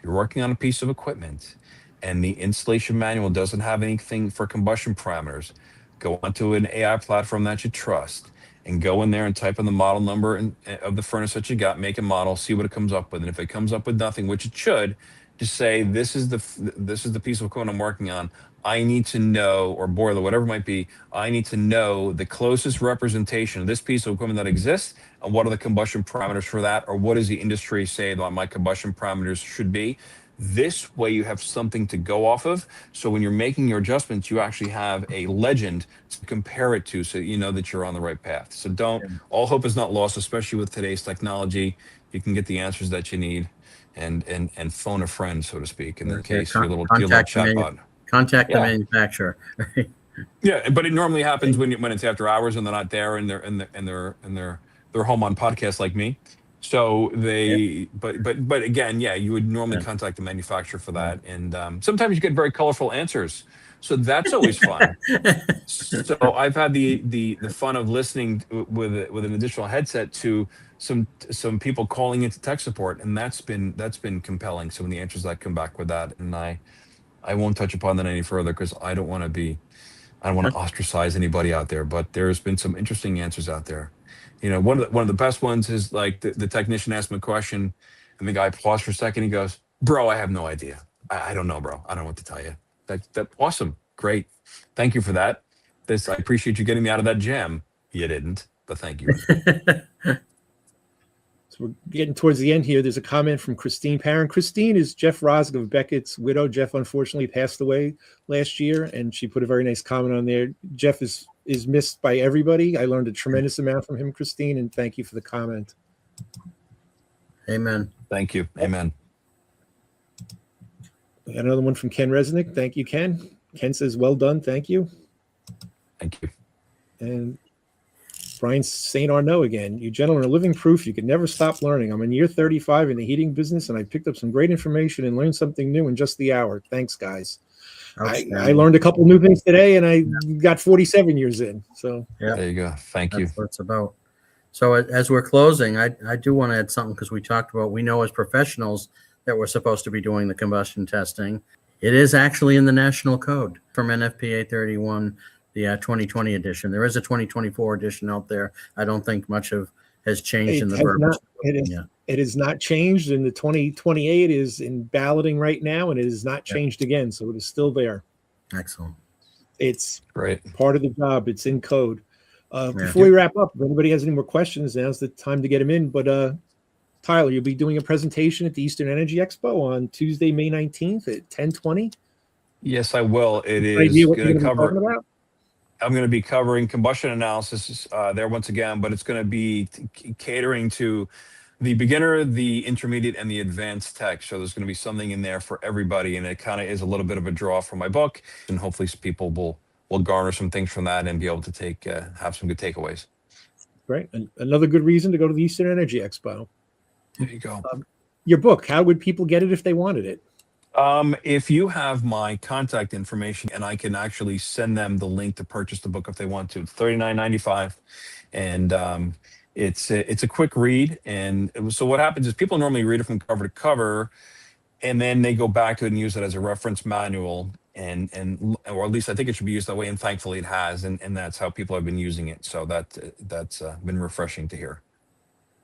[SPEAKER 3] you're working on a piece of equipment and the installation manual doesn't have anything for combustion parameters, go onto an AI platform that you trust and go in there and type in the model number of the furnace that you got, make a model, see what it comes up with. And if it comes up with nothing, which it should, just say, this is the piece of equipment I'm working on. I need to know, or boiler, whatever it might be, I need to know the closest representation of this piece of equipment that exists, and what are the combustion parameters for that, or what does the industry say that my combustion parameters should be. This way you have something to go off of. So when you're making your adjustments, you actually have a legend to compare it to, so you know that you're on the right path. So all hope is not lost, especially with today's technology. You can get the answers that you need and phone a friend, so to speak, in the case your little chatbot.
[SPEAKER 2] Contact the manufacturer.
[SPEAKER 3] Yeah, but it normally happens when it's after hours and they're not there, and they're home on podcasts like me. So but again, you would normally contact the manufacturer for that, and sometimes you get very colorful answers, so that's always fun. So I've had the fun of listening with an additional headset to some people calling into tech support, and that's been compelling. So when the answers that come back with that, and I won't touch upon that any further, because I don't want to ostracize anybody out there, but there's been some interesting answers out there. You know, one of the best ones is like the technician asked me a question, and the guy paused for a second. He goes, "Bro, I have no idea. I don't know, bro. I don't know what to tell you." That awesome, great, thank you for that. I appreciate you getting me out of that jam. You didn't, but thank you.
[SPEAKER 1] So we're getting towards the end here. There's a comment from Christine Parent. Christine is Jeff Rosg of Beckett's widow. Jeff unfortunately passed away last year, and she put a very nice comment on there. Jeff is missed by everybody. I learned a tremendous amount from him, Christine, and thank you for the comment.
[SPEAKER 2] Amen.
[SPEAKER 3] Thank you. Amen.
[SPEAKER 1] We got another one from Ken Resnick. Thank you, Ken. Ken says, well done. Thank you.
[SPEAKER 3] Thank you.
[SPEAKER 1] And Brian St. Arnaud again. You gentlemen are living proof you can never stop learning. I'm in year 35 in the heating business, and I picked up some great information and learned something new in just the hour. Thanks, guys. I learned a couple new things today, and I got 47 years in. So
[SPEAKER 3] there you go. Thank you.
[SPEAKER 2] That's what it's about. So as we're closing, I do want to add something, because we talked about, we know as professionals that we're supposed to be doing the combustion testing. It is actually in the national code from NFPA 31, the 2020 edition. There is a 2024 edition out there. I don't think much has changed in the verbiage.
[SPEAKER 1] It is not changed, and the 2028 is in balloting right now, and it is not changed again, so it is still there.
[SPEAKER 2] Excellent.
[SPEAKER 1] It's
[SPEAKER 3] great.
[SPEAKER 1] Part of the job. It's in code. Before we wrap up, if anybody has any more questions, now's the time to get them in. But Tyler, you'll be doing a presentation at the Eastern Energy Expo on Tuesday, May 19th at 10:20.
[SPEAKER 3] Yes, I will. It
[SPEAKER 1] Any
[SPEAKER 3] is
[SPEAKER 1] idea what
[SPEAKER 3] going
[SPEAKER 1] you're
[SPEAKER 3] to
[SPEAKER 1] going to be talking
[SPEAKER 3] cover.
[SPEAKER 1] about?
[SPEAKER 3] I'm going to be covering combustion analysis there once again, but it's going to be catering to the beginner, the intermediate, and the advanced tech. So there's going to be something in there for everybody, and it kind of is a little bit of a draw from my book, and hopefully people will garner some things from that and be able to take have some good takeaways.
[SPEAKER 1] Great. And another good reason to go to the Eastern Energy Expo.
[SPEAKER 3] There you go.
[SPEAKER 1] Your book, how would people get it if they wanted it?
[SPEAKER 3] If you have my contact information, and I can actually send them the link to purchase the book if they want to, it's $39.95, and it's a quick read. And so what happens is people normally read it from cover to cover, and then they go back to it and use it as a reference manual, or at least I think it should be used that way. And thankfully, it has, and that's how people have been using it. So that's been refreshing to hear.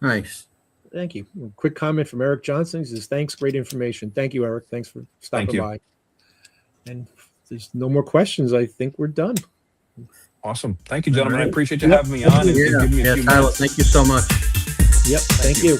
[SPEAKER 2] Nice.
[SPEAKER 1] Thank you. A quick comment from Eric Johnson. He says, thanks, great information. Thank you, Eric. Thanks for stopping by. And if there's no more questions, I think we're done.
[SPEAKER 3] Awesome. Thank you, gentlemen.
[SPEAKER 2] Right.
[SPEAKER 3] I appreciate you having me on and giving me a few
[SPEAKER 2] Tyler,
[SPEAKER 3] minutes.
[SPEAKER 2] thank you so much.
[SPEAKER 1] Yep. Thank you.